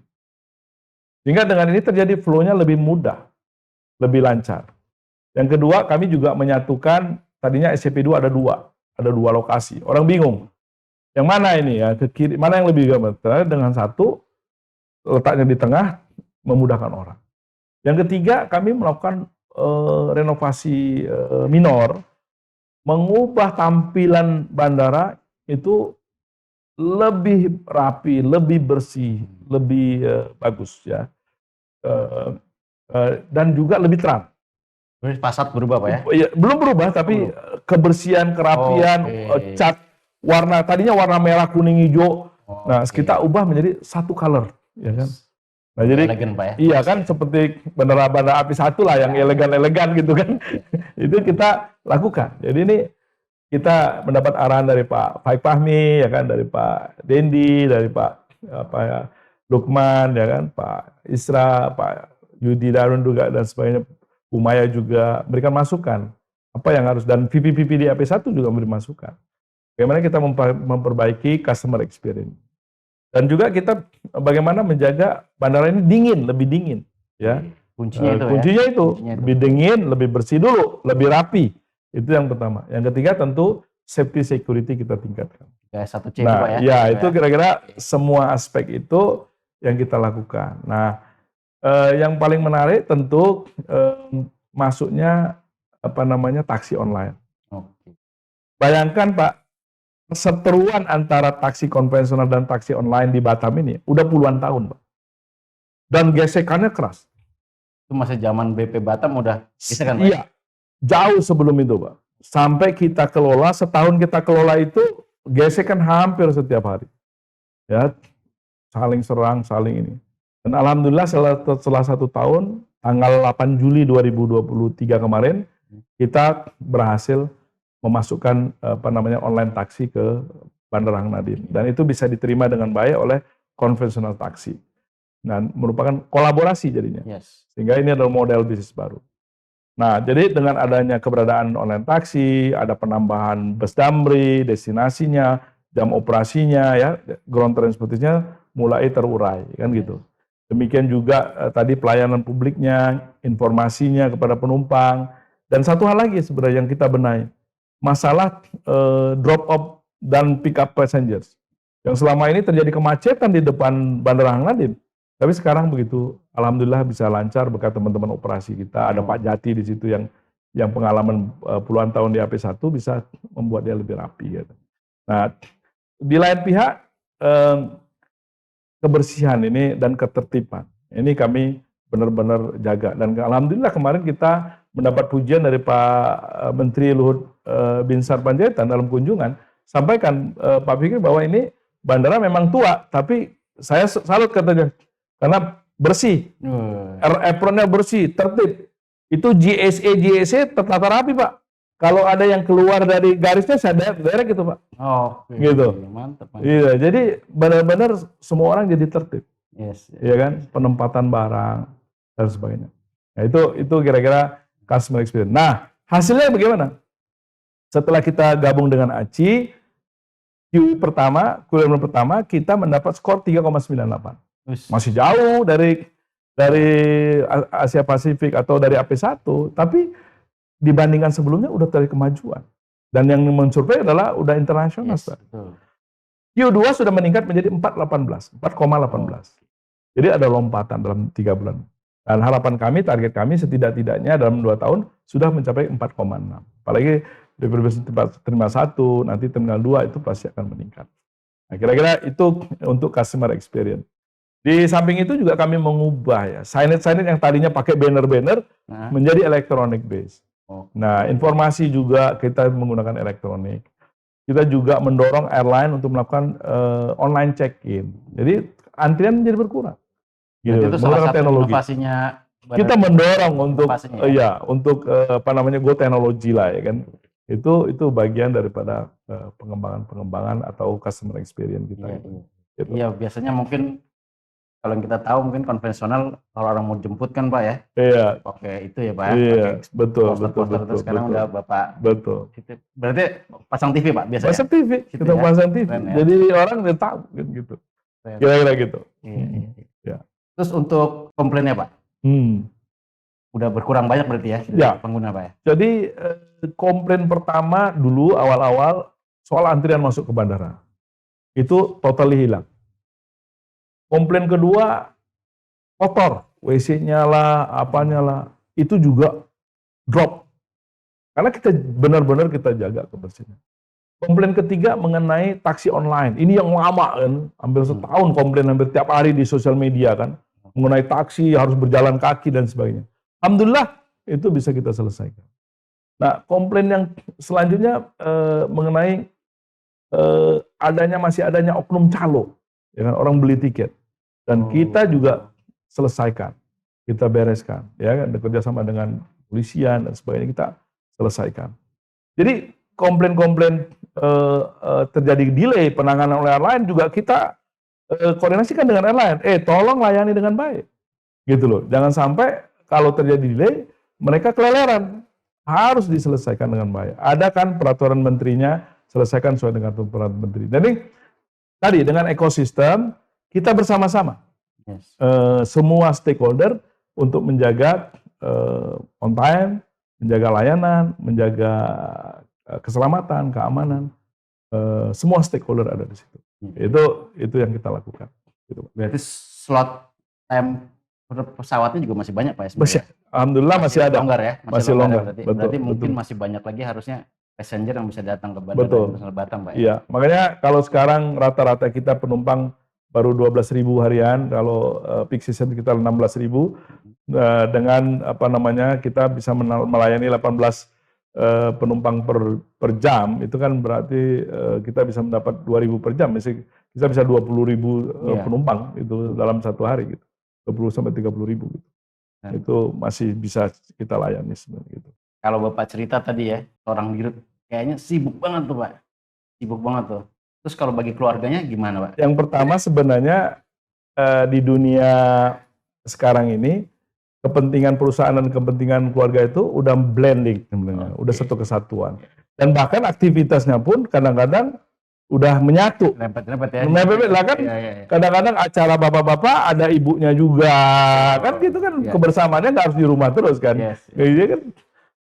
Sehingga dengan ini terjadi flow-nya lebih mudah, lebih lancar. Yang kedua, kami juga menyatukan, tadinya SCP-2 ada dua lokasi. Orang bingung, yang mana ini ya, ke kiri, mana yang lebih gampang? Dengan satu, letaknya di tengah, memudahkan orang. Yang ketiga, kami melakukan renovasi minor, mengubah tampilan bandara itu lebih rapi, lebih bersih, lebih bagus ya. Dan juga lebih terang. Berarti fasad berubah Pak ya? Ya, belum berubah, tapi kebersihan, kerapian, Oke. cat warna tadinya warna merah, kuning, hijau. Nah, Oke. kita ubah menjadi satu color, ya kan? Nah, Lebih jadi elegan Pak ya? iya kan seperti bandara api satu lah yang elegan-elegan gitu kan. Itu kita lakukan. Jadi ini kita mendapat arahan dari Pak Faik Fahmi, ya kan, dari Pak Dendi, dari Pak apa ya, Lukman, ya kan, Pak Isra, Pak Yudi Darun juga dan sebagainya. Umaya juga berikan masukan apa yang harus, dan VP-VP di AP1 juga memberi masukan. Bagaimana kita memperbaiki customer experience. Dan juga kita bagaimana menjaga bandara ini dingin, lebih dingin, ya. Kuncinya itu Kuncinya ya? itu lebih dingin, lebih bersih dulu, lebih rapi. Itu yang pertama. Yang ketiga tentu safety security kita tingkatkan. Ya, 1C itu Nah, Pak ya? ya itu kira-kira semua aspek itu yang kita lakukan. Nah, yang paling menarik tentu masuknya apa namanya taksi online. Oke. Bayangkan Pak, perseteruan antara taksi konvensional dan taksi online di Batam ini udah puluhan tahun Pak. Dan gesekannya keras. Itu masih zaman BP Batam udah gesekan Pak? Iya, jauh sebelum itu Pak. Sampai kita kelola, setahun kita kelola itu gesekan hampir setiap hari. Ya, saling serang, saling ini. Dan alhamdulillah setelah 1 tahun, tanggal 8 Juli 2023 kemarin, kita berhasil memasukkan apa namanya online taksi ke Bandara Hang Nadiem. Dan itu bisa diterima dengan baik oleh konvensional taksi. Dan merupakan kolaborasi jadinya. Yes. Sehingga ini adalah model bisnis baru. Nah, jadi dengan adanya keberadaan online taksi, ada penambahan bus damri, destinasinya, jam operasinya, ya, ground transportasinya mulai terurai, kan gitu. Demikian juga tadi pelayanan publiknya, informasinya kepada penumpang, dan satu hal lagi sebenarnya yang kita benahi, masalah drop off dan pick up passengers. Yang selama ini terjadi kemacetan di depan Bandara Hang Nadiem, tapi sekarang begitu, alhamdulillah bisa lancar berkat teman-teman operasi kita. Ada Pak Jati di situ yang pengalaman puluhan tahun di AP1 bisa membuat dia lebih rapi. Gitu. Nah, di lain pihak kebersihan ini dan ketertiban. Ini kami benar-benar jaga. Dan alhamdulillah kemarin kita mendapat pujian dari Pak Menteri Luhut Binsar Panjaitan dalam kunjungan, sampaikan Pak Fikri bahwa ini bandara memang tua, tapi saya salut katanya, karena bersih, apronnya bersih, tertib. Itu GSA tertata rapi Pak. Kalau ada yang keluar dari garisnya saya derek gitu Pak. Oh, gitu. Mantap. Iya, jadi benar-benar semua orang jadi tertib. Yes. Iya kan, penempatan barang dan sebagainya. Nah, itu kira-kira customer experience. Nah, hasilnya bagaimana? Setelah kita gabung dengan ACI, kuliah pertama kita mendapat skor 3,98. Masih jauh dari Asia Pasifik atau dari AP1, tapi dibandingkan sebelumnya udah dari kemajuan. Dan yang mensurvei adalah udah internasional. Yes, Q2 sudah meningkat menjadi 4,18. Jadi ada lompatan dalam 3 bulan. Dan harapan kami, target kami setidak-tidaknya dalam 2 tahun sudah mencapai 4,6. Apalagi di terminal 1, nanti terminal 2 itu pasti akan meningkat. Nah, kira-kira itu untuk customer experience. Di samping itu juga kami mengubah ya, signage yang tadinya pakai banner-banner menjadi electronic base. Nah, informasi juga kita menggunakan elektronik. Kita juga mendorong airline untuk melakukan online check-in. Jadi antrian menjadi berkurang. Gitu. Itu salah satu teknologi. Inovasinya. Kita mendorong untuk untuk go teknologi lah ya kan. Itu bagian daripada pengembangan atau customer experience kita. Iya, gitu. Iya, biasanya mungkin kalau yang kita tahu mungkin konvensional kalau orang mau jemput kan Pak ya. Iya. Pakai itu ya Pak ya. Iya, betul. Sekarang udah Bapak. Betul. Itu berarti pasang TV Pak biasanya. Pasang TV, kita pasang TV. Jadi orang udah tahu gitu. Kira-kira gitu. Iya. Terus untuk komplainnya Pak? Udah berkurang banyak berarti ya dari pengguna Pak ya. Jadi komplain pertama dulu awal-awal soal antrian masuk ke bandara. Itu totally hilang. Komplain kedua, kotor, WC-nya lah, apanya lah, itu juga drop. Karena kita benar-benar kita jaga kebersihan. Komplain ketiga mengenai taksi online. Ini yang lama kan, hampir setahun komplain hampir tiap hari di sosial media kan, mengenai taksi harus berjalan kaki dan sebagainya. Alhamdulillah itu bisa kita selesaikan. Nah, komplain yang selanjutnya mengenai masih adanya oknum calo, ya kan, orang beli tiket, dan kita juga selesaikan, kita bereskan, ya kan, bekerja sama dengan polisian dan sebagainya kita selesaikan. Jadi komplain-komplain terjadi delay penanganan oleh airline juga kita koordinasikan dengan airline. Tolong layani dengan baik, gitu loh. Jangan sampai kalau terjadi delay mereka keleleran, harus diselesaikan dengan baik. Ada kan peraturan menterinya, selesaikan sesuai dengan peraturan menteri. Jadi tadi dengan ekosistem kita bersama-sama, semua stakeholder untuk menjaga on time, menjaga layanan, menjaga keselamatan, keamanan, semua stakeholder ada di situ. Itu yang kita lakukan. Gitu. Berarti slot time pesawatnya juga masih banyak Pak ya? Masih, alhamdulillah masih ada. Longgar ya? Masih longgar. Berarti mungkin masih banyak lagi harusnya passenger yang bisa datang ke Bandara Internasional Batam Pak ya? Iya, makanya kalau sekarang rata-rata kita penumpang baru 12.000 harian, kalau peak season kita 16.000, dengan kita bisa melayani 18 penumpang per jam, itu kan berarti kita bisa mendapat 2.000 per jam, kita bisa 20.000 penumpang itu dalam satu hari gitu, 20 sampai 30.000 gitu. Itu masih bisa kita layani sebenarnya gitu. Kalau Bapak cerita tadi ya, orang dirut kayaknya sibuk banget tuh Pak, sibuk banget tuh. Terus kalau bagi keluarganya gimana Pak? Yang pertama sebenarnya di dunia sekarang ini kepentingan perusahaan dan kepentingan keluarga itu udah blending sebenarnya, udah satu kesatuan. Dan bahkan aktivitasnya pun kadang-kadang udah menyatu. Rempet-rempet ya. Rempet lah kan. Kadang-kadang acara bapak-bapak ada ibunya juga, kan gitu kan, kebersamaannya nggak harus di rumah terus kan. Jadi kan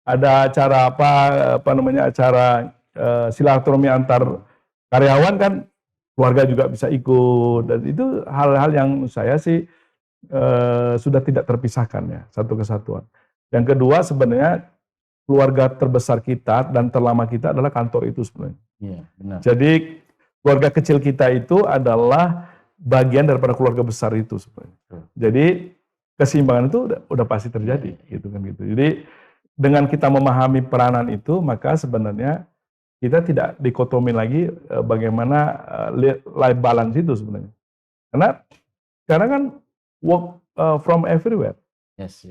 ada acara acara silaturahmi antar karyawan kan, keluarga juga bisa ikut, dan itu hal-hal yang saya sih sudah tidak terpisahkan ya, satu kesatuan. Yang kedua sebenarnya keluarga terbesar kita dan terlama kita adalah kantor itu sebenarnya. Iya, benar. Jadi keluarga kecil kita itu adalah bagian daripada keluarga besar itu sebenarnya. Jadi keseimbangan itu udah pasti terjadi, gitu kan gitu. Jadi dengan kita memahami peranan itu, maka sebenarnya kita tidak dikotomi lagi bagaimana life balance itu sebenarnya. Karena sekarang kan work from everywhere. Yes.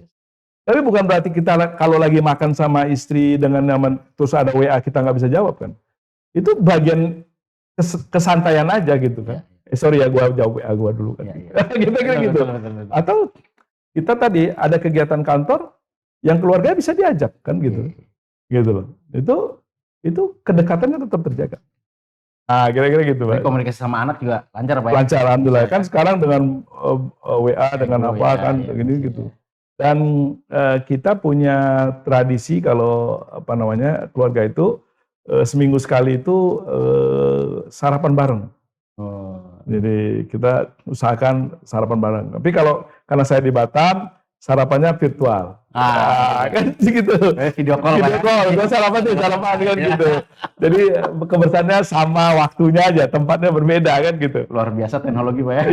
Tapi bukan berarti kita kalau lagi makan sama istri dengan nyaman terus ada WA kita nggak bisa jawab kan. Itu bagian kesantaian aja gitu kan. Sorry ya, gua jawab WA gua dulu kan. Gitu. Atau kita tadi ada kegiatan kantor yang keluarga bisa diajak kan gitu. Gitu loh. Itu kedekatannya tetap terjaga. Nah, kira-kira gitu, Pak. Komunikasi sama anak juga lancar, Pak. Lancar, alhamdulillah. Kan sekarang dengan WA, dengan apa kan, begini gitu. Dan kita punya tradisi kalau keluarga itu seminggu sekali itu sarapan bareng. Jadi kita usahakan sarapan bareng. Tapi karena saya di Batam, sarapannya virtual. Kan gitu. Video call. Gue sarapan kan gitu. Jadi kebersaannya sama, waktunya aja, tempatnya berbeda kan gitu. Luar biasa teknologi Pak ya.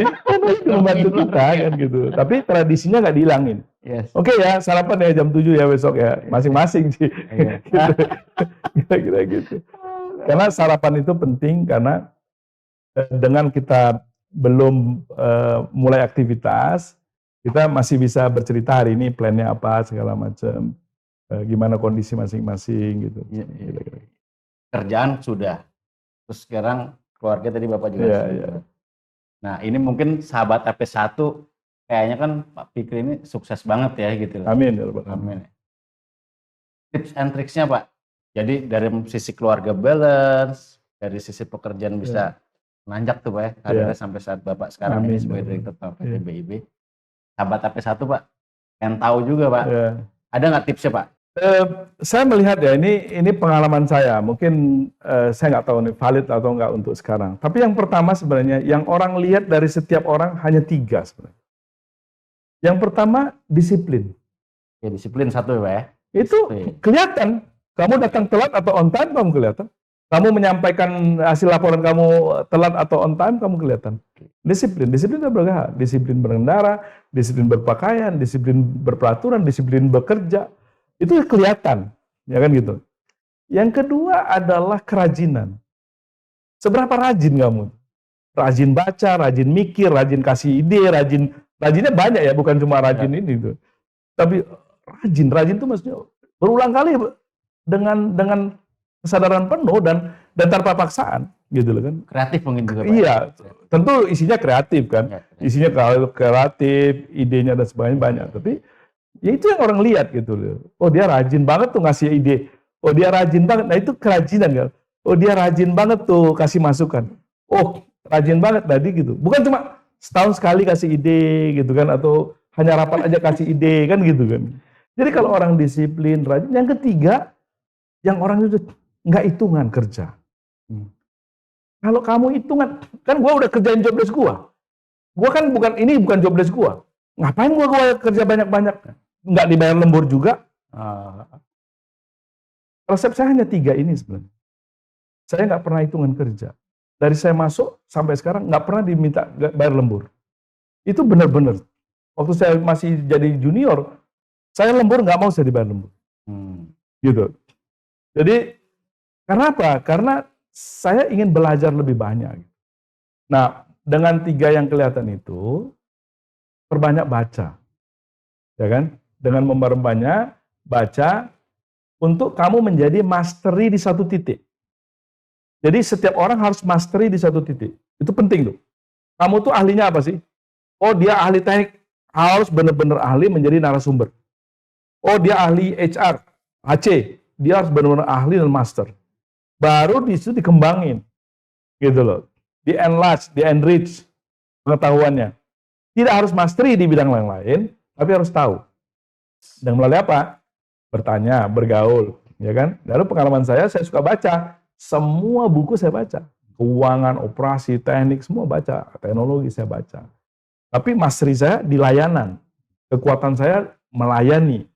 Membantu kita kan gitu. Tapi tradisinya nggak dihilangin. Oke ya, sarapan ya jam 7 ya besok ya. Masing-masing sih. Kira-kira gitu. Karena sarapan itu penting karena dengan kita belum mulai aktivitas, kita masih bisa bercerita hari ini plannya apa segala macam, gimana kondisi masing-masing gitu. Kerjaan sudah, terus sekarang keluarga tadi Bapak juga sudah. Nah ini mungkin sahabat AP1 kayaknya kan Pak Fikri ini sukses banget ya gitu. Amin. Amin. Tips and tricksnya Pak, jadi dari sisi keluarga balance, dari sisi pekerjaan bisa nanjak tuh Pak ya, karirnya sampai saat Bapak sekarang ini sebagai Direktur PT BIB. Sahabat AP1 Pak, yang tahu juga Pak, ada nggak tipsnya Pak? Saya melihat ya, ini pengalaman saya, mungkin saya nggak tahu nih valid atau nggak untuk sekarang. Tapi yang pertama sebenarnya, yang orang lihat dari setiap orang hanya 3 sebenarnya. Yang pertama, disiplin. Ya disiplin satu ya Pak ya? Itu kelihatan, kamu datang telat atau on time kamu kelihatan. Kamu menyampaikan hasil laporan kamu telat atau on time, kamu kelihatan. Disiplin itu berbagai hal. Disiplin berkendara, disiplin berpakaian, disiplin berperaturan, disiplin bekerja. Itu kelihatan, ya kan gitu. Yang kedua adalah kerajinan. Seberapa rajin kamu? Rajin baca, rajin mikir, rajin kasih ide, rajinnya banyak ya, bukan cuma rajin ini tuh. Tapi rajin itu maksudnya berulang kali dengan kesadaran penuh dan tanpa paksaan gitu loh kan. Kreatif mungkin juga Pak. Iya, tentu isinya kreatif kan. Isinya kreatif, idenya dan sebagainya banyak. Tapi ya itu yang orang lihat gitu loh. Oh dia rajin banget tuh ngasih ide. Oh dia rajin banget. Nah itu kerajinan kan. Oh dia rajin banget tuh kasih masukan. Oh rajin banget tadi gitu. Bukan cuma setahun sekali kasih ide gitu kan. Atau hanya rapat aja kasih ide kan gitu kan. Jadi kalau orang disiplin, rajin. Yang ketiga, yang orang itu nggak hitungan kerja. Kalau kamu hitungan, kan gua udah kerjain jobless gua. Gua kan bukan jobless gua. Ngapain gua kerja banyak-banyak? Nggak dibayar lembur juga. Resep saya hanya 3 ini sebenarnya. Saya nggak pernah hitungan kerja. Dari saya masuk sampai sekarang nggak pernah diminta bayar lembur. Itu benar-benar. Waktu saya masih jadi junior, saya lembur nggak mau saya dibayar lembur. Gitu. Jadi, karena apa? Karena saya ingin belajar lebih banyak. Nah, dengan 3 yang kelihatan itu, perbanyak baca. Ya kan? Dengan memperbanyak baca, untuk kamu menjadi mastery di satu titik. Jadi setiap orang harus mastery di satu titik. Itu penting tuh. Kamu tuh ahlinya apa sih? Oh dia ahli teknik, harus benar-benar ahli menjadi narasumber. Oh dia ahli HR, HC, dia harus benar-benar ahli dan master. Baru di situ dikembangin, gitu loh. Di enlarge, di enrich pengetahuannya. Tidak harus mastery di bidang lain, tapi harus tahu. Dan melalui apa? Bertanya, bergaul, ya kan? Lalu pengalaman saya suka baca. Semua buku saya baca. Keuangan, operasi, teknik, semua baca. Teknologi saya baca. Tapi mastery saya di layanan. Kekuatan saya melayani.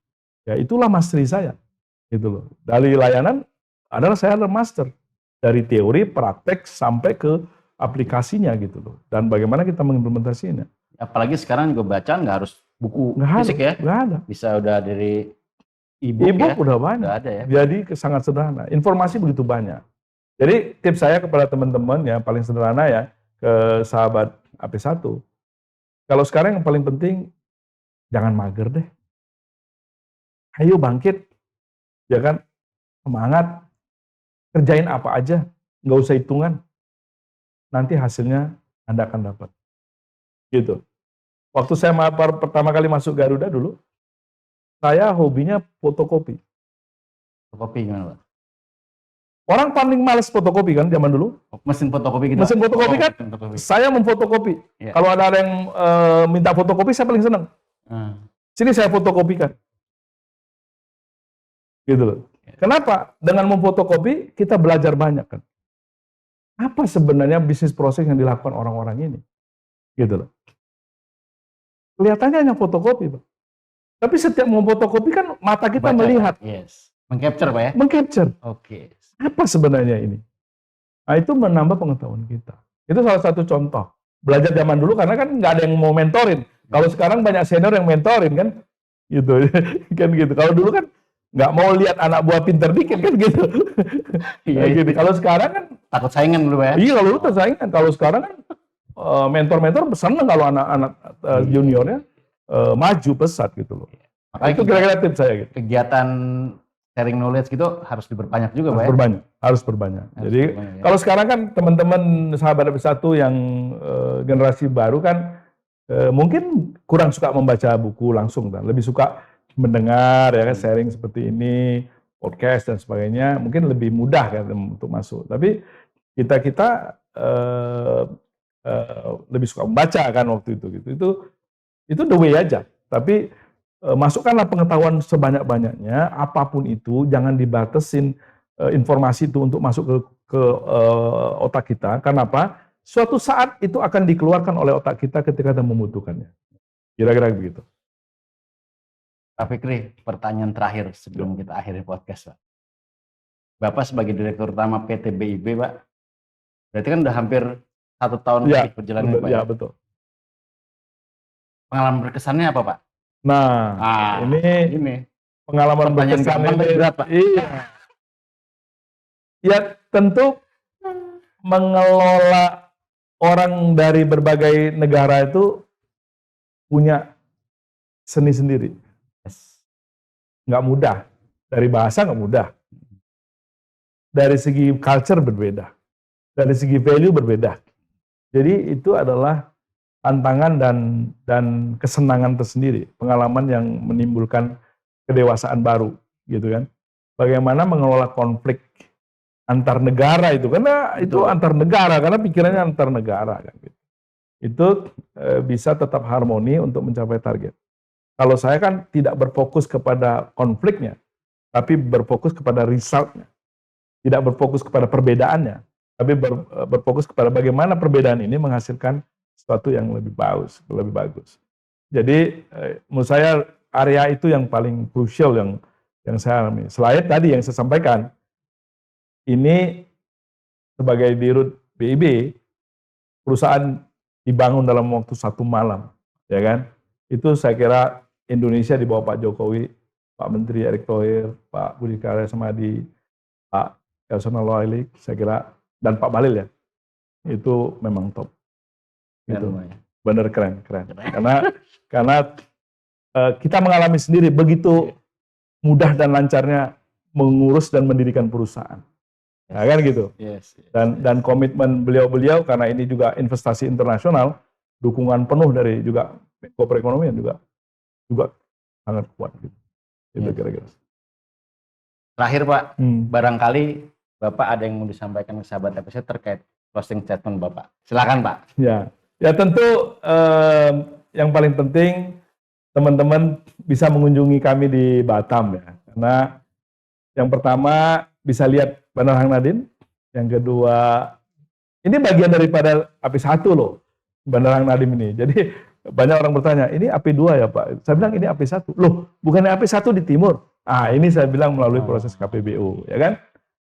Ya itulah mastery saya. Gitu loh. Dari layanan adalah saya master. Dari teori, praktek, sampai ke aplikasinya gitu loh. Dan bagaimana kita mengimplementasinya. Apalagi sekarang juga bacaan nggak harus buku fisik ya. Nggak ada. Bisa udah dari e-book ya. Udah banyak. Udah ada ya. Jadi sangat sederhana. Informasi begitu banyak. Jadi tips saya kepada teman-teman ya paling sederhana ya ke sahabat AP1. Kalau sekarang yang paling penting jangan mager deh. Ayo bangkit. Ya kan? Semangat. Kerjain apa aja. Nggak usah hitungan. Nanti hasilnya Anda akan dapat. Gitu. Waktu saya pertama kali masuk Garuda dulu, saya hobinya fotokopi. Fotokopi gimana Pak? Orang paling males fotokopi kan zaman dulu. Mesin fotokopi gitu. Mesin fotokopi kan, saya memfotokopi. Ya. Kalau ada yang minta fotokopi, saya paling senang. Sini saya fotokopikan. Gitu loh. Kenapa? Dengan memfotokopi, kita belajar banyak kan. Apa sebenarnya bisnis proses yang dilakukan orang-orang ini? Gitu loh. Kelihatannya hanya fotokopi, Pak. Tapi setiap memfotokopi kan mata kita melihat. Yes. Mengcapture, Pak ya? Mengcapture. Oke. Apa sebenarnya ini? Nah, itu menambah pengetahuan kita. Itu salah satu contoh. Belajar zaman dulu karena kan nggak ada yang mau mentorin. Kalau sekarang banyak senior yang mentorin kan, gitu. Kan gitu. Kalau dulu kan nggak mau lihat anak buah pinter dikit kan gitu. Iya. Gitu. Kalau sekarang kan takut saingan dulu ya? Iya, kalau dulu tersaingan. Kalau sekarang kan mentor-mentor seneng kalau anak-anak juniornya maju pesat gitu loh. Makanya itu kira-kira tips saya gitu. Kegiatan sharing knowledge gitu harus diperbanyak juga, Pak ya? Harus berbanyak. Jadi kalau sekarang kan teman-teman sahabat AP1 yang generasi baru kan mungkin kurang suka membaca buku langsung kan, lebih suka mendengar ya kan, sharing seperti ini, podcast dan sebagainya, mungkin lebih mudah kan untuk masuk. Tapi kita lebih suka membaca kan waktu itu gitu. Itu the way aja. Tapi masukkanlah pengetahuan sebanyak-banyaknya, apapun itu, jangan dibatasin informasi itu untuk masuk ke otak kita. Karena apa? Suatu saat itu akan dikeluarkan oleh otak kita ketika kita membutuhkannya. Kira-kira begitu. Pak Fikri, pertanyaan terakhir sebelum kita akhiri podcast, Pak. Bapak sebagai Direktur Utama PT BIP, Pak. Berarti kan udah hampir 1 tahun Ya, lebih berjalan Pak. ya betul. Pengalaman berkesannya apa, Pak? Nah, ini pengalaman pertanyaan berkesan gampang ini. tapi berat, Pak. Iya. Ya tentu mengelola orang dari berbagai negara itu punya seni sendiri. Nggak mudah. Dari bahasa nggak mudah. Dari segi culture berbeda. Dari segi value berbeda. Jadi itu adalah tantangan dan kesenangan tersendiri. Pengalaman yang menimbulkan kedewasaan baru. Gitu kan. Bagaimana mengelola konflik antar negara itu. Karena itu antar negara. Karena pikirannya antar negara. Kan, gitu. Itu bisa tetap harmoni untuk mencapai target. Kalau saya kan tidak berfokus kepada konfliknya, tapi berfokus kepada resultnya. Tidak berfokus kepada perbedaannya, tapi berfokus kepada bagaimana perbedaan ini menghasilkan sesuatu yang lebih bagus. Jadi menurut saya area itu yang paling krusial yang saya alami. Selain tadi yang saya sampaikan, ini sebagai dirut BIP, perusahaan dibangun dalam waktu 1 malam, ya kan? Itu saya kira Indonesia di bawah Pak Jokowi, Pak Menteri Erick Thohir, Pak Budi Karya Sumadi, Pak Yasona Lawli, saya kira, dan Pak Bahlil ya, itu memang top. Gitu. Bener keren. Karena kita mengalami sendiri begitu mudah dan lancarnya mengurus dan mendirikan perusahaan. Nah, kan gitu. Dan komitmen beliau-beliau karena ini juga investasi internasional, dukungan penuh dari juga Menko Perekonomian juga sangat kuat gitu. Itu kira-kira. Terakhir Pak, barangkali Bapak ada yang mau disampaikan ke sahabat episode terkait closing statement Bapak. Silakan Pak. Ya tentu yang paling penting teman-teman bisa mengunjungi kami di Batam ya. Karena yang pertama bisa lihat Bandara Hang Nadiem, yang kedua ini bagian daripada AP1 loh, Bandara Hang Nadiem ini. Jadi banyak orang bertanya, ini AP2 ya Pak? Saya bilang ini AP1. Loh, bukannya AP1 di timur? Ini saya bilang melalui proses KPBU, ya kan?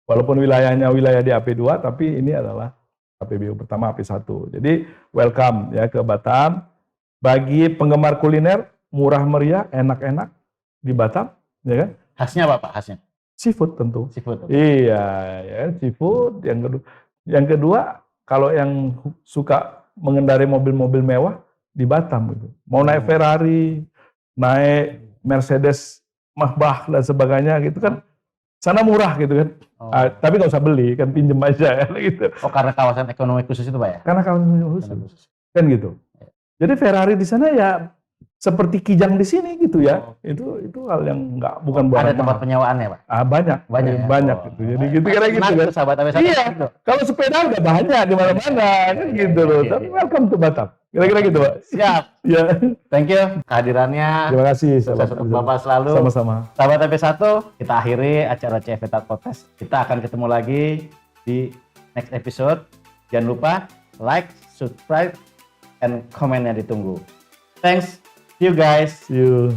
Walaupun wilayahnya wilayah di AP2, tapi ini adalah KPBU pertama AP1. Jadi welcome ya ke Batam. Bagi penggemar kuliner, murah meriah, enak-enak di Batam, ya kan? Khasnya apa Pak? Khasnya? Seafood tentu. Seafood. Iya, ya, seafood. Yang kedua, kalau yang suka mengendarai mobil-mobil mewah di Batam gitu. Mau naik Ferrari, naik Mercedes Maybach dan sebagainya gitu kan. Sana murah gitu kan. Tapi nggak usah beli, kan pinjem aja gitu. Karena kawasan ekonomi khusus itu Pak ya? Karena kawasan ekonomi khusus. Kan gitu. Jadi Ferrari di sana ya seperti Kijang di sini gitu ya. Itu hal yang bukan barang. Ada tempat penyewaannya Pak? Banyak gitu. Jadi gitu kan. Sahabat AP1. Iya. Kalau sepeda udah banyak di mana-mana kan gitu loh. Tapi welcome to Batam. Kira-kira gitu Pak. Siap. Ya. Thank you kehadirannya. Terima kasih. Sukses untuk Bapak selalu. Sama-sama. Sahabat AP1, kita akhiri acara CFW Talk Podcast. Kita akan ketemu lagi di next episode. Jangan lupa like, subscribe, and komennya ditunggu. Thanks. See you guys. See you.